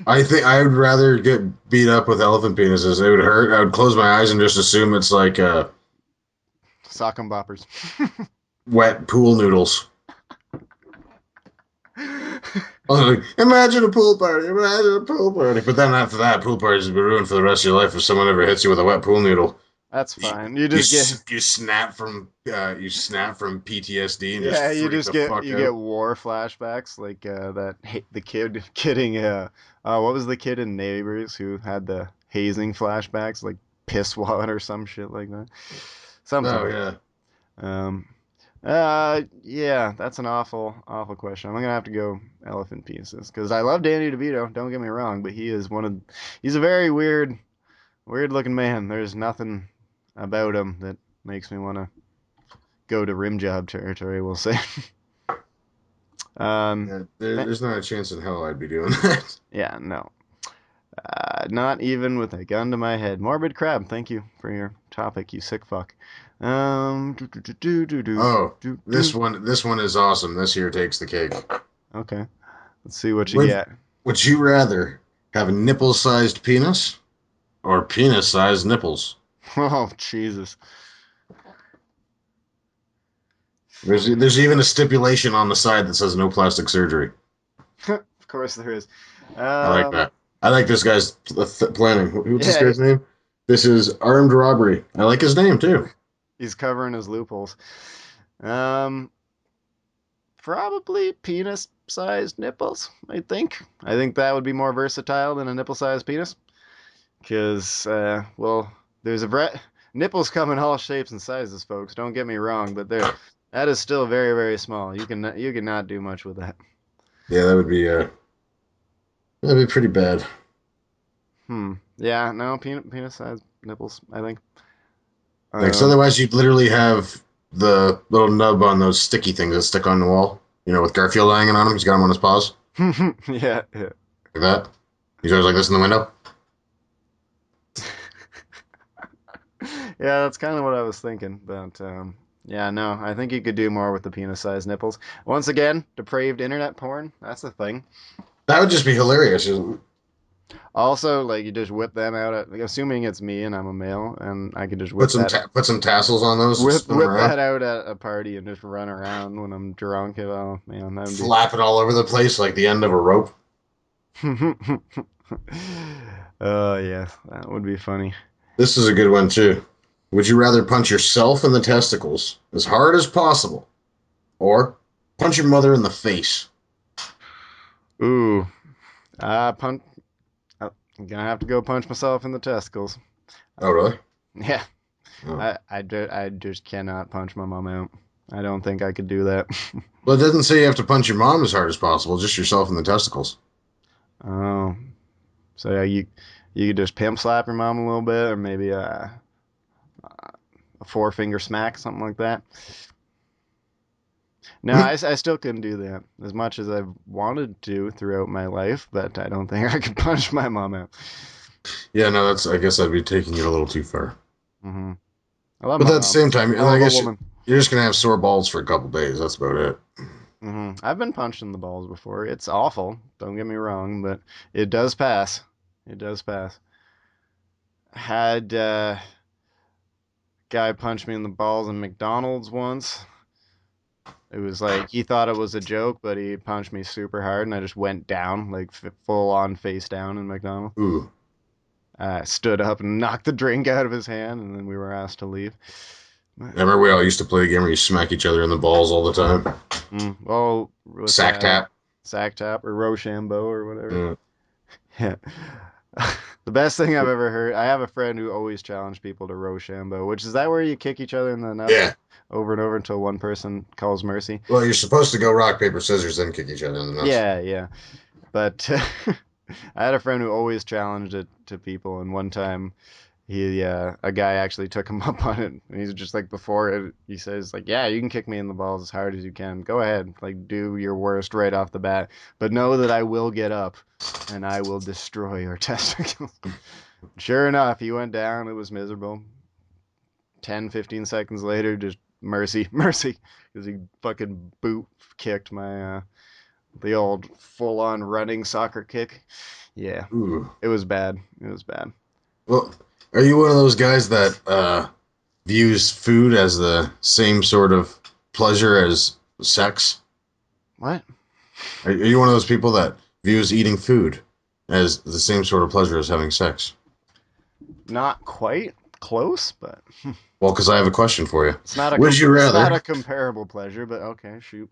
I think I would rather get beat up with elephant penises. It would hurt. I would close my eyes and just assume it's like Sock 'em boppers. wet pool noodles. Imagine a pool party. Imagine a pool party. But then after that, pool parties would be ruined for the rest of your life if someone ever hits you with a wet pool noodle. That's fine. You just get You snap from PTSD and yeah, just freak the fuck you get out. war flashbacks like the kid getting what was the kid in Neighbors who had the hazing flashbacks like piss wad or some shit like that. Something Oh like yeah. that. Yeah, that's an awful question. I'm gonna have to go elephant pieces because I love Danny DeVito. Don't get me wrong, but he's a very weird looking man. There's nothing about him that makes me want to go to rim job territory. We'll say. um, Yeah, th- there's not a chance in hell I'd be doing that. yeah, no, not even with a gun to my head. Morbid Crab, thank you for your topic, you sick fuck. Do, do, do, do, do, do, Oh, do, do. this one is awesome. This here takes the cake. Okay, let's see what you Would get. would you rather have a nipple-sized penis or penis-sized nipples? Oh Jesus. There's even a stipulation on the side that says no plastic surgery. Of course there is. I like Um, that. I like this guy's planning. What's this yeah, guy's name? This is armed robbery. I like his name too. he's covering his loopholes. Um, Probably penis-sized nipples. I think. I think that would be more versatile than a nipple-sized penis. Because, well, there's a Nipples come in all shapes and sizes, folks. Don't get me wrong, but that is still very, very small. You cannot do much with that. Yeah, that'd be pretty bad. Yeah, no, penis-sized nipples, I think. Because otherwise, you'd literally have the little nub on those sticky things that stick on the wall. You know, with Garfield hanging on him. He's got him on his paws. Yeah. Like that. He's always like this in the window. Yeah, that's kind of what I was thinking. But yeah, no, I think you could do more with the penis-sized nipples. Once again, depraved internet porn. That's the thing. That would just be hilarious. Also, like you just whip them out at, like, assuming it's me and I'm a male, and I could just Put some tassels on those and spin them whip around. that out at a party and just run around when I'm drunk. Oh man, that would be Flap it all over the place like the end of a rope. Oh yeah, that would be funny. This is a good one too. Would you rather punch yourself in the testicles as hard as possible, or punch your mother in the face? Ooh, punch. I'm gonna have to go punch myself in the testicles. Oh really? Yeah, Oh. I just cannot punch my mom out. I don't think I could do that. Well, it doesn't say you have to punch your mom as hard as possible, just yourself in the testicles. Oh, so yeah, you could just pimp slap your mom a little bit, or maybe a four-finger smack, something like that. No, I still couldn't do that as much as I've wanted to throughout my life, but I don't think I could punch my mom out. Yeah, no, I guess I'd be taking it a little too far. Mm-hmm. I love But my at the mom. same time, Hell I of a guess woman. you're just gonna have sore balls for a couple days. That's about it. I've been punched in the balls before. It's awful. Don't get me wrong, but it does pass. It does pass. Had guy punch me in the balls in McDonald's once. It was like he thought it was a joke, but he punched me super hard, and I just went down, like full on face down in McDonald's. Ooh. I stood up and knocked the drink out of his hand, and then we were asked to leave. Remember we all used to play a game where you smack each other in the balls all the time? Well, Sack tap. Sack tap, or Rochambeau, or whatever. Yeah. Yeah. The best thing I've ever heard. I have a friend who always challenged people to Rochambeau, which is that where you kick each other in the nuts Yeah. over and over until one person calls mercy. Well, you're supposed to go rock, paper, scissors, then kick each other in the nuts. Yeah. But I had a friend who always challenged it to people, and one time a guy actually took him up on it, and he's just like, before it, he says like, yeah, you can kick me in the balls as hard as you can, go ahead, like do your worst right off the bat, but know that I will get up and I will destroy your testicles. Sure enough, he went down. It was miserable. 10-15 seconds later, just mercy because he fucking boot kicked my the old full-on running soccer kick. Yeah. Ooh. It was bad. Well, are you one of those guys that views food as the same sort of pleasure as sex? What? Are you one of those people that views eating food as the same sort of pleasure as having sex? Not quite close, but Well, because I have a question for you. it's not It's not a comparable pleasure, but okay, shoot.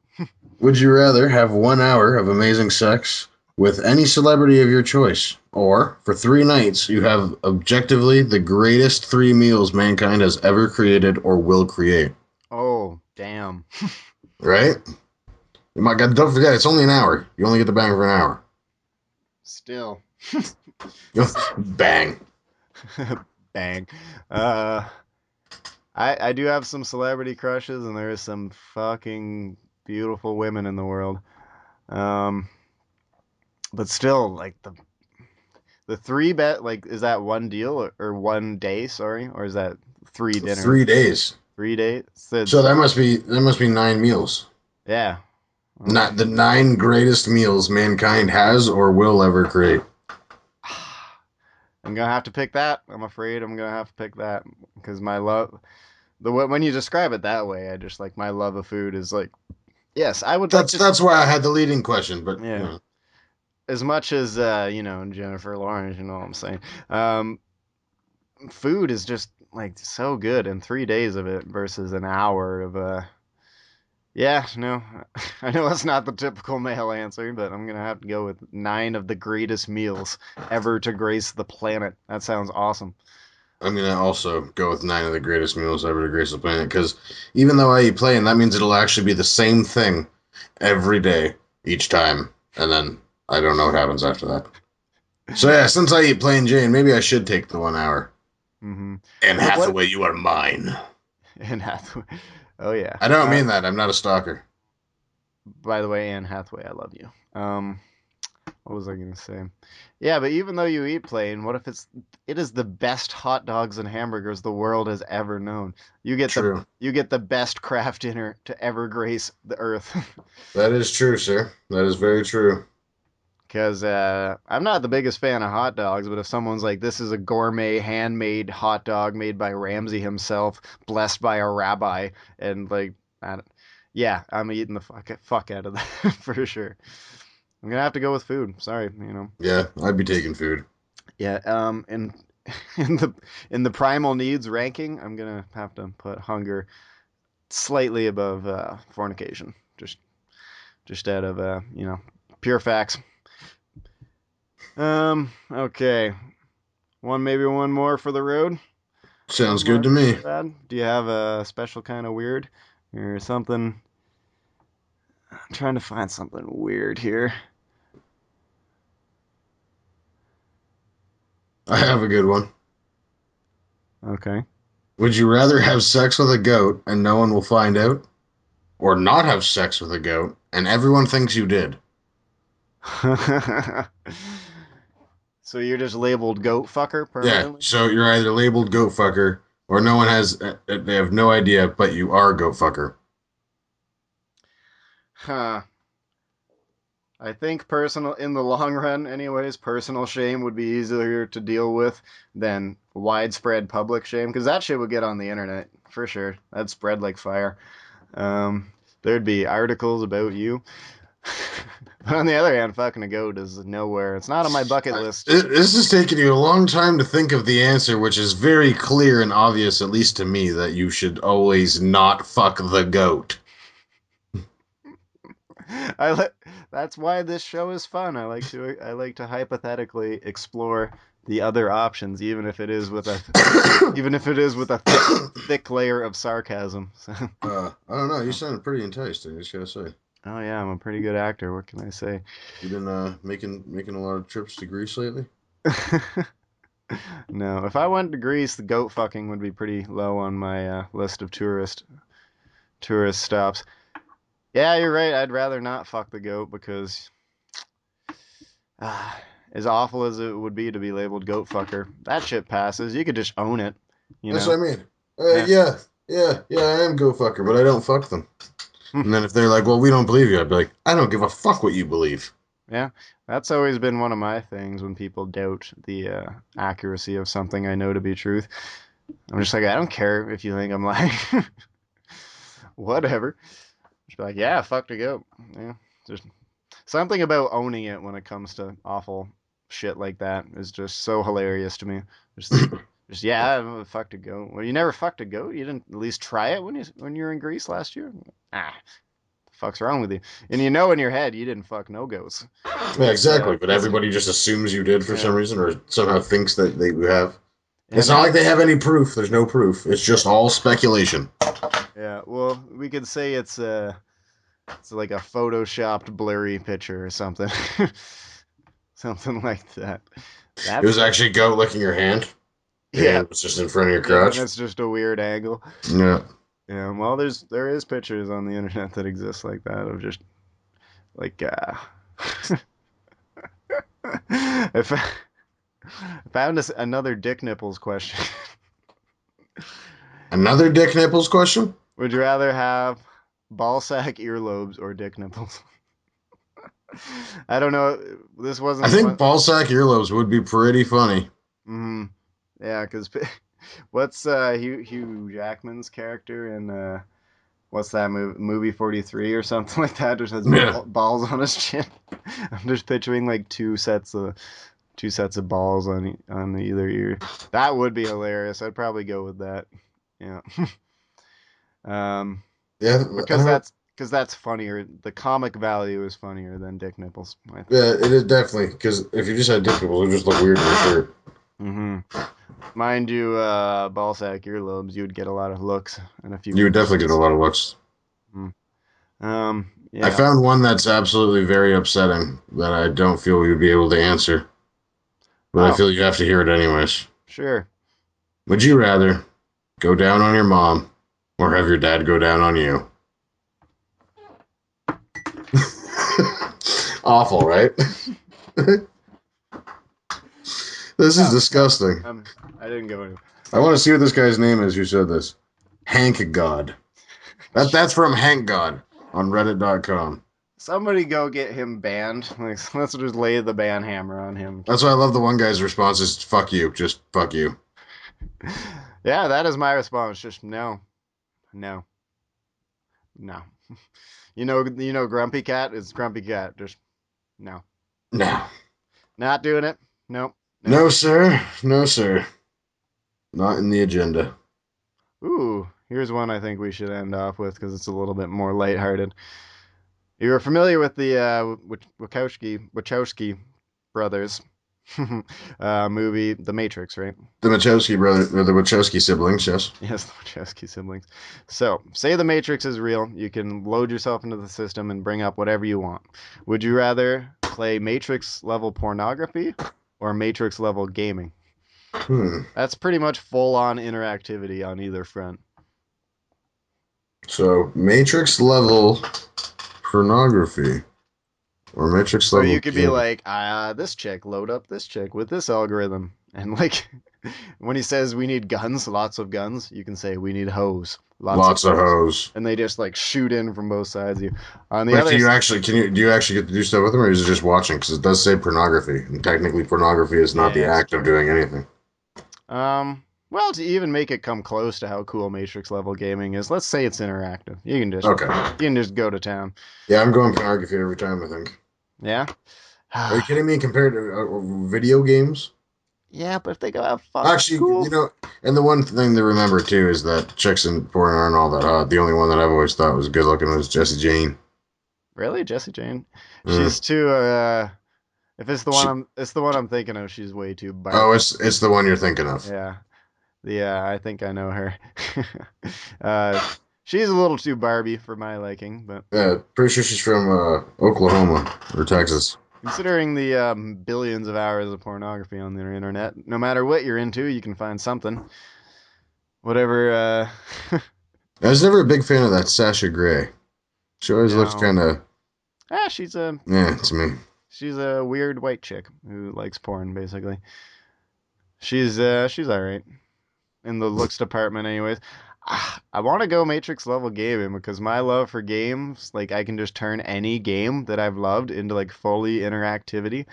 Would you rather have 1 hour of amazing sex with any celebrity of your choice, or for 3 nights you have objectively the greatest 3 meals mankind has ever created or will create? Oh, damn. Right? My God, don't forget, it's only an hour. You only get to bang for an hour. Still. Bang. Bang. I do have some celebrity crushes, and there is some fucking beautiful women in the world. But still, like the three bet, like, is that one deal or 1 day? Sorry, or is that 3 dinners? 3 days. 3 days. So that must be 9 meals. Yeah. Not the 9 greatest meals mankind has or will ever create. I'm gonna have to pick that. I'm afraid I'm gonna have to pick that because my love, when you describe it that way, I just like my love of food is like, yes, I would like to. That's why I had the leading question, but Yeah. you know. As much as Jennifer Lawrence, you know what I'm saying. Food is just like so good, and 3 days of it versus an hour of Yeah, no, I know that's not the typical male answer, but I'm gonna have to go with 9 of the greatest meals ever to grace the planet. That sounds awesome. I'm gonna also go with 9 of the greatest meals ever to grace the planet, because even though I eat plain, that means it'll actually be the same thing every day, each time, and then I don't know what happens after that. So yeah, since I eat plain Jane, maybe I should take the 1 hour. Mm-hmm. Anne What? Hathaway, you are mine. Anne Hathaway. Oh yeah. I don't mean that. I'm not a stalker. By the way, Anne Hathaway, I love you. What was I gonna say? Yeah, but even though you eat plain, what if it is the best hot dogs and hamburgers the world has ever known? True. You get the best craft dinner to ever grace the earth. That is true, sir. That is very true. Because I'm not the biggest fan of hot dogs, but if someone's like, this is a gourmet, handmade hot dog made by Ramsay himself, blessed by a rabbi, and like, I don't, yeah, I'm eating the fuck out of that for sure. I'm gonna have to go with food. Sorry, you know. Yeah, I'd be taking food. Yeah, and in the primal needs ranking, I'm gonna have to put hunger slightly above fornication. Just out of pure facts. Okay. Maybe one more for the road. Sounds One good more to me. bad. Do you have a special kind of weird or something? I'm trying to find something weird here. I have a good one. Okay. Would you rather have sex with a goat and no one will find out, or not have sex with a goat and everyone thinks you did? So you're just labeled goat fucker Yeah, permanently? so you're either labeled goat fucker or no one has, they have no idea, but you are goat fucker. Huh. I think in the long run, anyways, personal shame would be easier to deal with than widespread public shame, because that shit would get on the internet for sure. That'd spread like fire. There'd be articles about you. But on the other hand, fucking a goat is nowhere. It's not on my bucket list. This is taking you a long time to think of the answer, which is very clear and obvious, at least to me, that you should always not fuck the goat. That's why this show is fun. I like to hypothetically explore the other options, even if it is with a thick layer of sarcasm. So, I don't know. You sounded pretty enticed. I just gotta say. oh yeah, I'm a pretty good actor. What can I say? You been making a lot of trips to Greece lately? No, if I went to Greece, the goat fucking would be pretty low on my list of tourist stops. Yeah, you're right. I'd rather not fuck the goat because uh, as awful as it would be to be labeled goat fucker, that shit passes. You could just own it, you That's know? what I mean. Yeah. Yeah. I am goat fucker, but I don't fuck them. And then if they're like, "Well, we don't believe you," I'd be like, "I don't give a fuck what you believe." Yeah, that's always been one of my things when people doubt the accuracy of something I know to be truth. I'm just like, I don't care if you think I'm lying. Whatever. Just be like, yeah, fuck to go. Yeah, just something about owning it when it comes to awful shit like that is just so hilarious to me. Just, just yeah, fuck to go. Well, you never fucked a goat. You didn't at least try it when you were in Greece last year. Ah, the fuck's wrong with you? And you know in your head you didn't fuck no goats. Yeah, It's exactly. But it's everybody just assumes you did for some yeah. reason, or somehow thinks that they have. It's And not how like they have any proof. There's no proof. It's just all speculation. yeah, well, we could say it's like a photoshopped blurry picture or something. Something like that. It That's was actually goat licking your hand. Your yeah. hand was just in front of your Yeah, and crotch. it's just a weird angle. Yeah. Yeah, well there is pictures on the internet that exist like that of just like I found another dick nipples question. Another Dick Nipples question? Would you rather have ball sack earlobes or dick nipples? I don't know. This I wasn't think one. ballsack earlobes would be pretty funny. Mm, yeah, because what's Hugh Jackman's character in what's that movie 43 or something like that? Just has Yeah. balls on his chin. I'm just picturing like two sets of balls on either ear. That would be hilarious. I'd probably go with that. Yeah. um, Yeah. I because don't know. that's funnier. The comic value is funnier than dick nipples, I think. Yeah, it is definitely because if you just had dick nipples, it would just look weird in your shirt. Mm-hmm. Mind you, ballsack earlobes, you would get a lot of looks and a few You would definitely get a questions. lot of looks. I Yeah. found one that's absolutely very upsetting that I don't feel we would be able to answer, but I Oh, feel you have to hear it anyways. sure. Would you rather go down on your mom or have your dad go down on you? Awful, right? This is No, disgusting. I didn't go any. I want to see what this guy's name is who said this. Hank God. That's from Hank God on Reddit.com. Somebody go get him banned. Like, let's just lay the ban hammer on him. That's why I love the one guy's response is fuck you, just fuck you. Yeah, that is my response. Just no, no, no. Grumpy Cat is Grumpy Cat. Just no, No. not doing it. Nope, nope. No, sir. No, sir. Not in the agenda. Ooh, here's one I think we should end off with because it's a little bit more lighthearted. You're familiar with the Wachowski brothers movie, The Matrix, right? The Wachowski brother, or the Wachowski siblings, yes. Yes, the Wachowski siblings. So, say the Matrix is real. You can load yourself into the system and bring up whatever you want. Would you rather play Matrix level pornography or Matrix level gaming? That's pretty much full on interactivity on either front. So, Matrix level pornography or Matrix So level you could be gaming. like, this chick, load up this chick with this algorithm. And like, when he says we need guns, lots of guns, you can say we need hoes, Lots of hose. and they just like shoot in from both sides of you. On the Wait, other, do you actually get to do stuff with them, or is it just watching? Because it does say pornography, and technically pornography is not the yeah, act of doing anything. well, to even make it come close to how cool Matrix level gaming is, let's say it's interactive. Okay. You can just go to town. Yeah, I'm going pornography every time, I think. Yeah. Are you kidding me? Compared to video games? Yeah, but if they go have fun, it's Actually, cool. and the one thing to remember too is that chicks in porn aren't all that hot. The only one that I've always thought was good looking was Jessie Jane. Really, Jessie Jane? Mm. She's too. If it's the one She, I'm thinking of, she's way too oh, Barbie. it's the one you're thinking of. Yeah. Yeah, I think I know her. uh, she's a little too Barbie for my liking, but Yeah, pretty sure she's from Oklahoma or Texas. considering the billions of hours of pornography on the internet, no matter what you're into, you can find something. Whatever. I was never a big fan of that Sasha Grey. She always looked No. kind of She's a to me. weird white chick who likes porn, basically. She's all right in the looks department, anyways. I want to go Matrix level gaming because my love for games, like I can just turn any game that I've loved into like fully interactivity.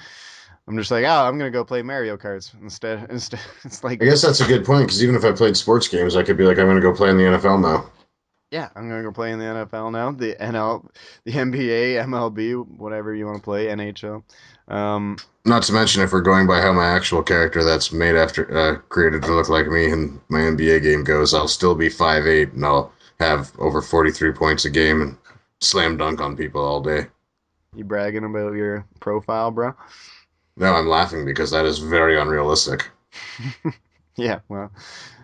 I'm just like, I'm gonna go play Mario Karts instead. Instead, it's like, I guess that's a good point because even if I played sports games, I could be like, I'm going to go play in the NFL now. yeah, I'm gonna go play in the NFL now, the NL, the NBA, MLB, whatever you want to play, NHL. Um, Not to mention, if we're going by how my actual character that's made after created to look like me in my NBA game goes, I'll still be 5'8" and I'll have over 43 points a game and slam dunk on people all day. you bragging about your profile, bro? No, I'm laughing because that is very unrealistic. Yeah, well,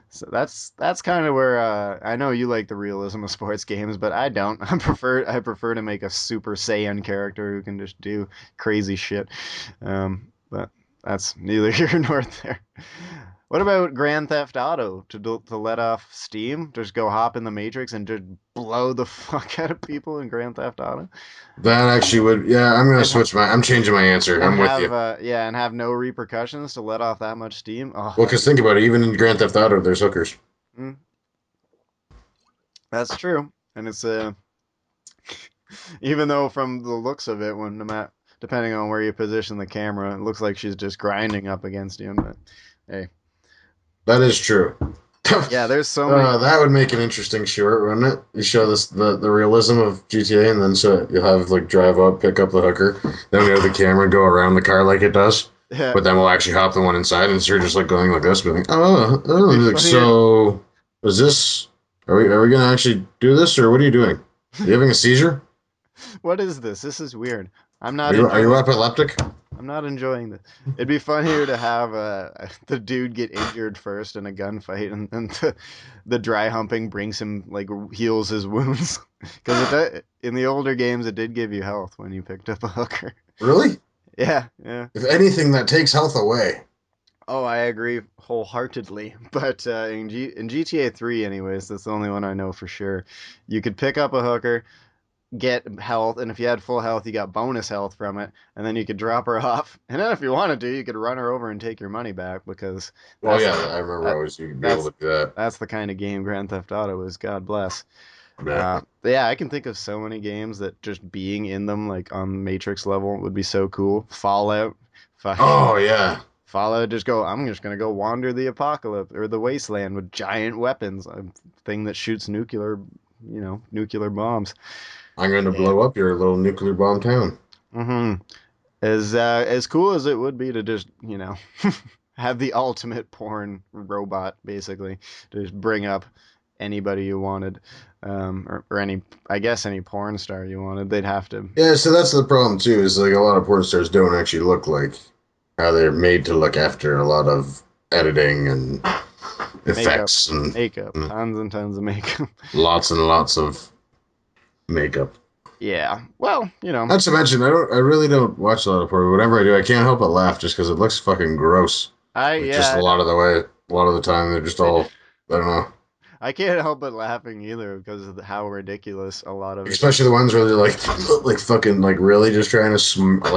so that's kind of where I know you like the realism of sports games, but I don't. I prefer to make a Super Saiyan character who can just do crazy shit. But that's neither here nor there. What about Grand Theft Auto to let off steam? Just go hop in the Matrix and just blow the fuck out of people in Grand Theft Auto, That actually would, yeah, I'm going to and switch I'm changing my answer. I'm with you. and have no repercussions to let off that much steam. Oh, Well, that'd because be think about it, even in Grand Theft Auto, there's hookers. mm, that's true, and it's even though from the looks of it, depending on where you position the camera, it looks like she's just grinding up against you. But hey, That is true. yeah, there's so many. That would make an interesting short, wouldn't it? You show this the realism of GTA, and then so you'll have like drive up, pick up the hooker, then we have the camera go around the car like it does, Yeah, but then we'll actually hop the one inside, and so you're just like going like this, being like, it'd be like, funnier. so is this? Are we gonna actually do this, or what are you doing? Are you having a seizure? What is this? This is weird. I'm not Are you enjoying. epileptic? I'm not enjoying this. It'd be funnier to have the dude get injured first in a gunfight, and then the dry humping brings him, like, heals his wounds. Because in the older games, it did give you health when you picked up a hooker. Really? Yeah, yeah. If anything, that takes health away. Oh, I agree wholeheartedly. But in GTA 3, anyways, that's the only one I know for sure. You could pick up a hooker, get health, and if you had full health, you got bonus health from it, and then you could drop her off. And then if you wanted to, you could run her over and take your money back because Well, that's yeah, I remember that, always you'd be able that's to do that. that's the kind of game Grand Theft Auto is. God bless. Yeah. But yeah, I can think of so many games that just being in them, like on Matrix level, would be so cool. Fallout. Oh, yeah. Fallout, I'm just gonna go wander the apocalypse or the wasteland with giant weapons, a thing that shoots nuclear bombs. I'm going to Yeah. blow up your little nuclear bomb town. Mm-hmm. As cool as it would be to just, have the ultimate porn robot, basically, to just bring up anybody you wanted, or any porn star you wanted, they'd have to. Yeah, so that's the problem, too, is like a lot of porn stars don't actually look like how they're made to look after a lot of editing and effects Makeup, tons and tons of makeup. lots and lots of makeup. Yeah, well, Not to mention, I really don't watch a lot of porn. Whenever I do, I can't help but laugh just because it looks fucking gross. Just a lot of the time, they're just all, I don't know. I can't help but laughing either because of how ridiculous a lot of it. Especially the ones where they're like fucking like really just trying to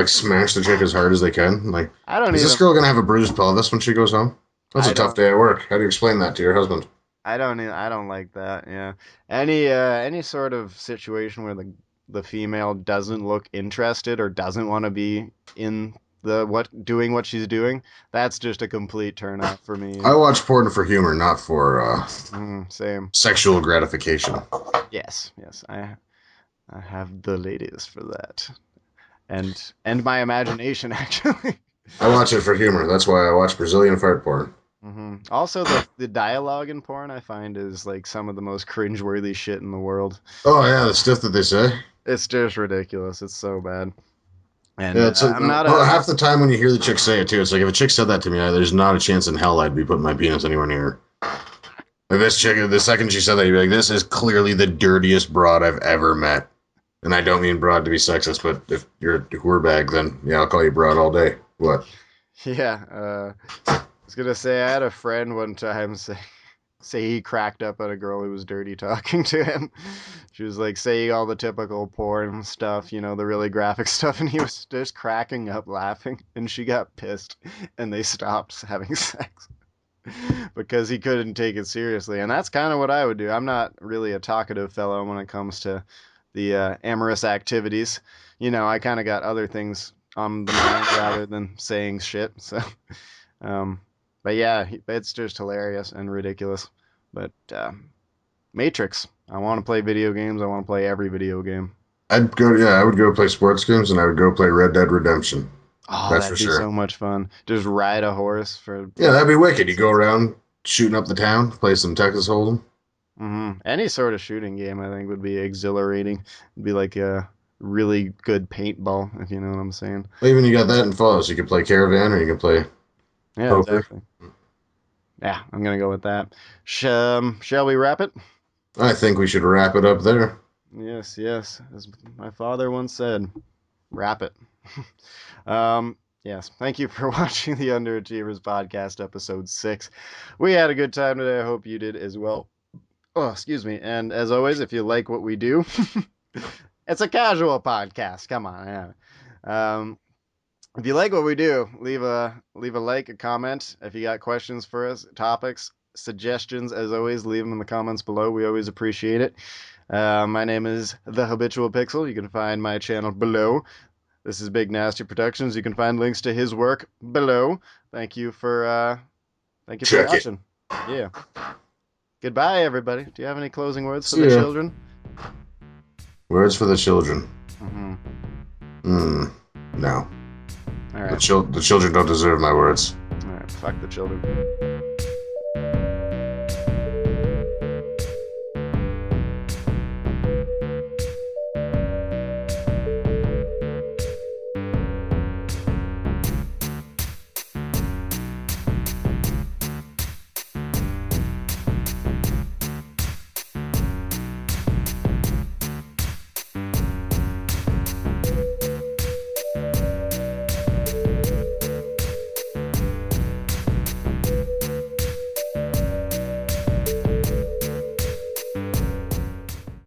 smash the chick as hard as they can. Like, is this girl gonna have a bruised pelvis when she goes home? That's a tough day at work. How do you explain that to your husband? I don't like that. Yeah, any sort of situation where the female doesn't look interested or doesn't want to be in doing what she's doing, that's just a complete turn off for me. I watch porn for humor, not for same sexual gratification. Yes, I have the ladies for that, and my imagination actually. I watch it for humor. That's why I watch Brazilian fart porn. Mm-hmm. Also, the dialogue in porn I find is like some of the most cringeworthy shit in the world. Oh yeah, the stuff that they say. It's just ridiculous. It's so bad. And yeah, half the time when you hear the chick say it too, it's like if a chick said that to me, there's not a chance in hell I'd be putting my penis anywhere near her. Like this chick, the second she said that, you'd be like, "This is clearly the dirtiest broad I've ever met." And I don't mean broad to be sexist, but if you're a whore then yeah, I'll call you broad all day. What? Yeah, I was gonna say I had a friend one time say he cracked up at a girl who was dirty talking to him. She was like saying all the typical porn stuff, the really graphic stuff, and he was just cracking up laughing, and she got pissed, and they stopped having sex because he couldn't take it seriously. And that's kind of what I would do. I'm not really a talkative fellow when it comes to the amorous activities. I kind of got other things on the mind rather than saying shit. So, but yeah, it's just hilarious and ridiculous. But Matrix, I want to play video games. I want to play every video game. I would go play sports games, and I would go play Red Dead Redemption. Oh, that'd be so much fun. Just ride a horse for. Yeah, that'd be wicked. You go around shooting up the town, play some Texas Hold'em. Mm-hmm. Any sort of shooting game, I think, would be exhilarating. It'd be like a really good paintball, if you know what I'm saying. Well, even you got that in Fallout, so you can play Caravan, or you can play poker. Exactly. Yeah, I'm gonna go with that. Shall we wrap it? I think we should wrap it up there. Yes. As my father once said, wrap it. Yes. Thank you for watching the Underachievers Podcast, episode 6. We had a good time today. I hope you did as well. Oh, excuse me. And as always, if you like what we do, it's a casual podcast. Come on. Yeah. If you like what we do, leave a like, a comment. If you got questions for us, topics, suggestions, as always, leave them in the comments below. We always appreciate it. My name is The Habitual Pixel. You can find my channel below. This is Big Nasty Productions. You can find links to his work below. Thank you for watching. Yeah. Goodbye, everybody. Do you have any closing words for the children? Words for the children. Mm-hmm. No. All right. The children don't deserve my words. All right. Fuck the children.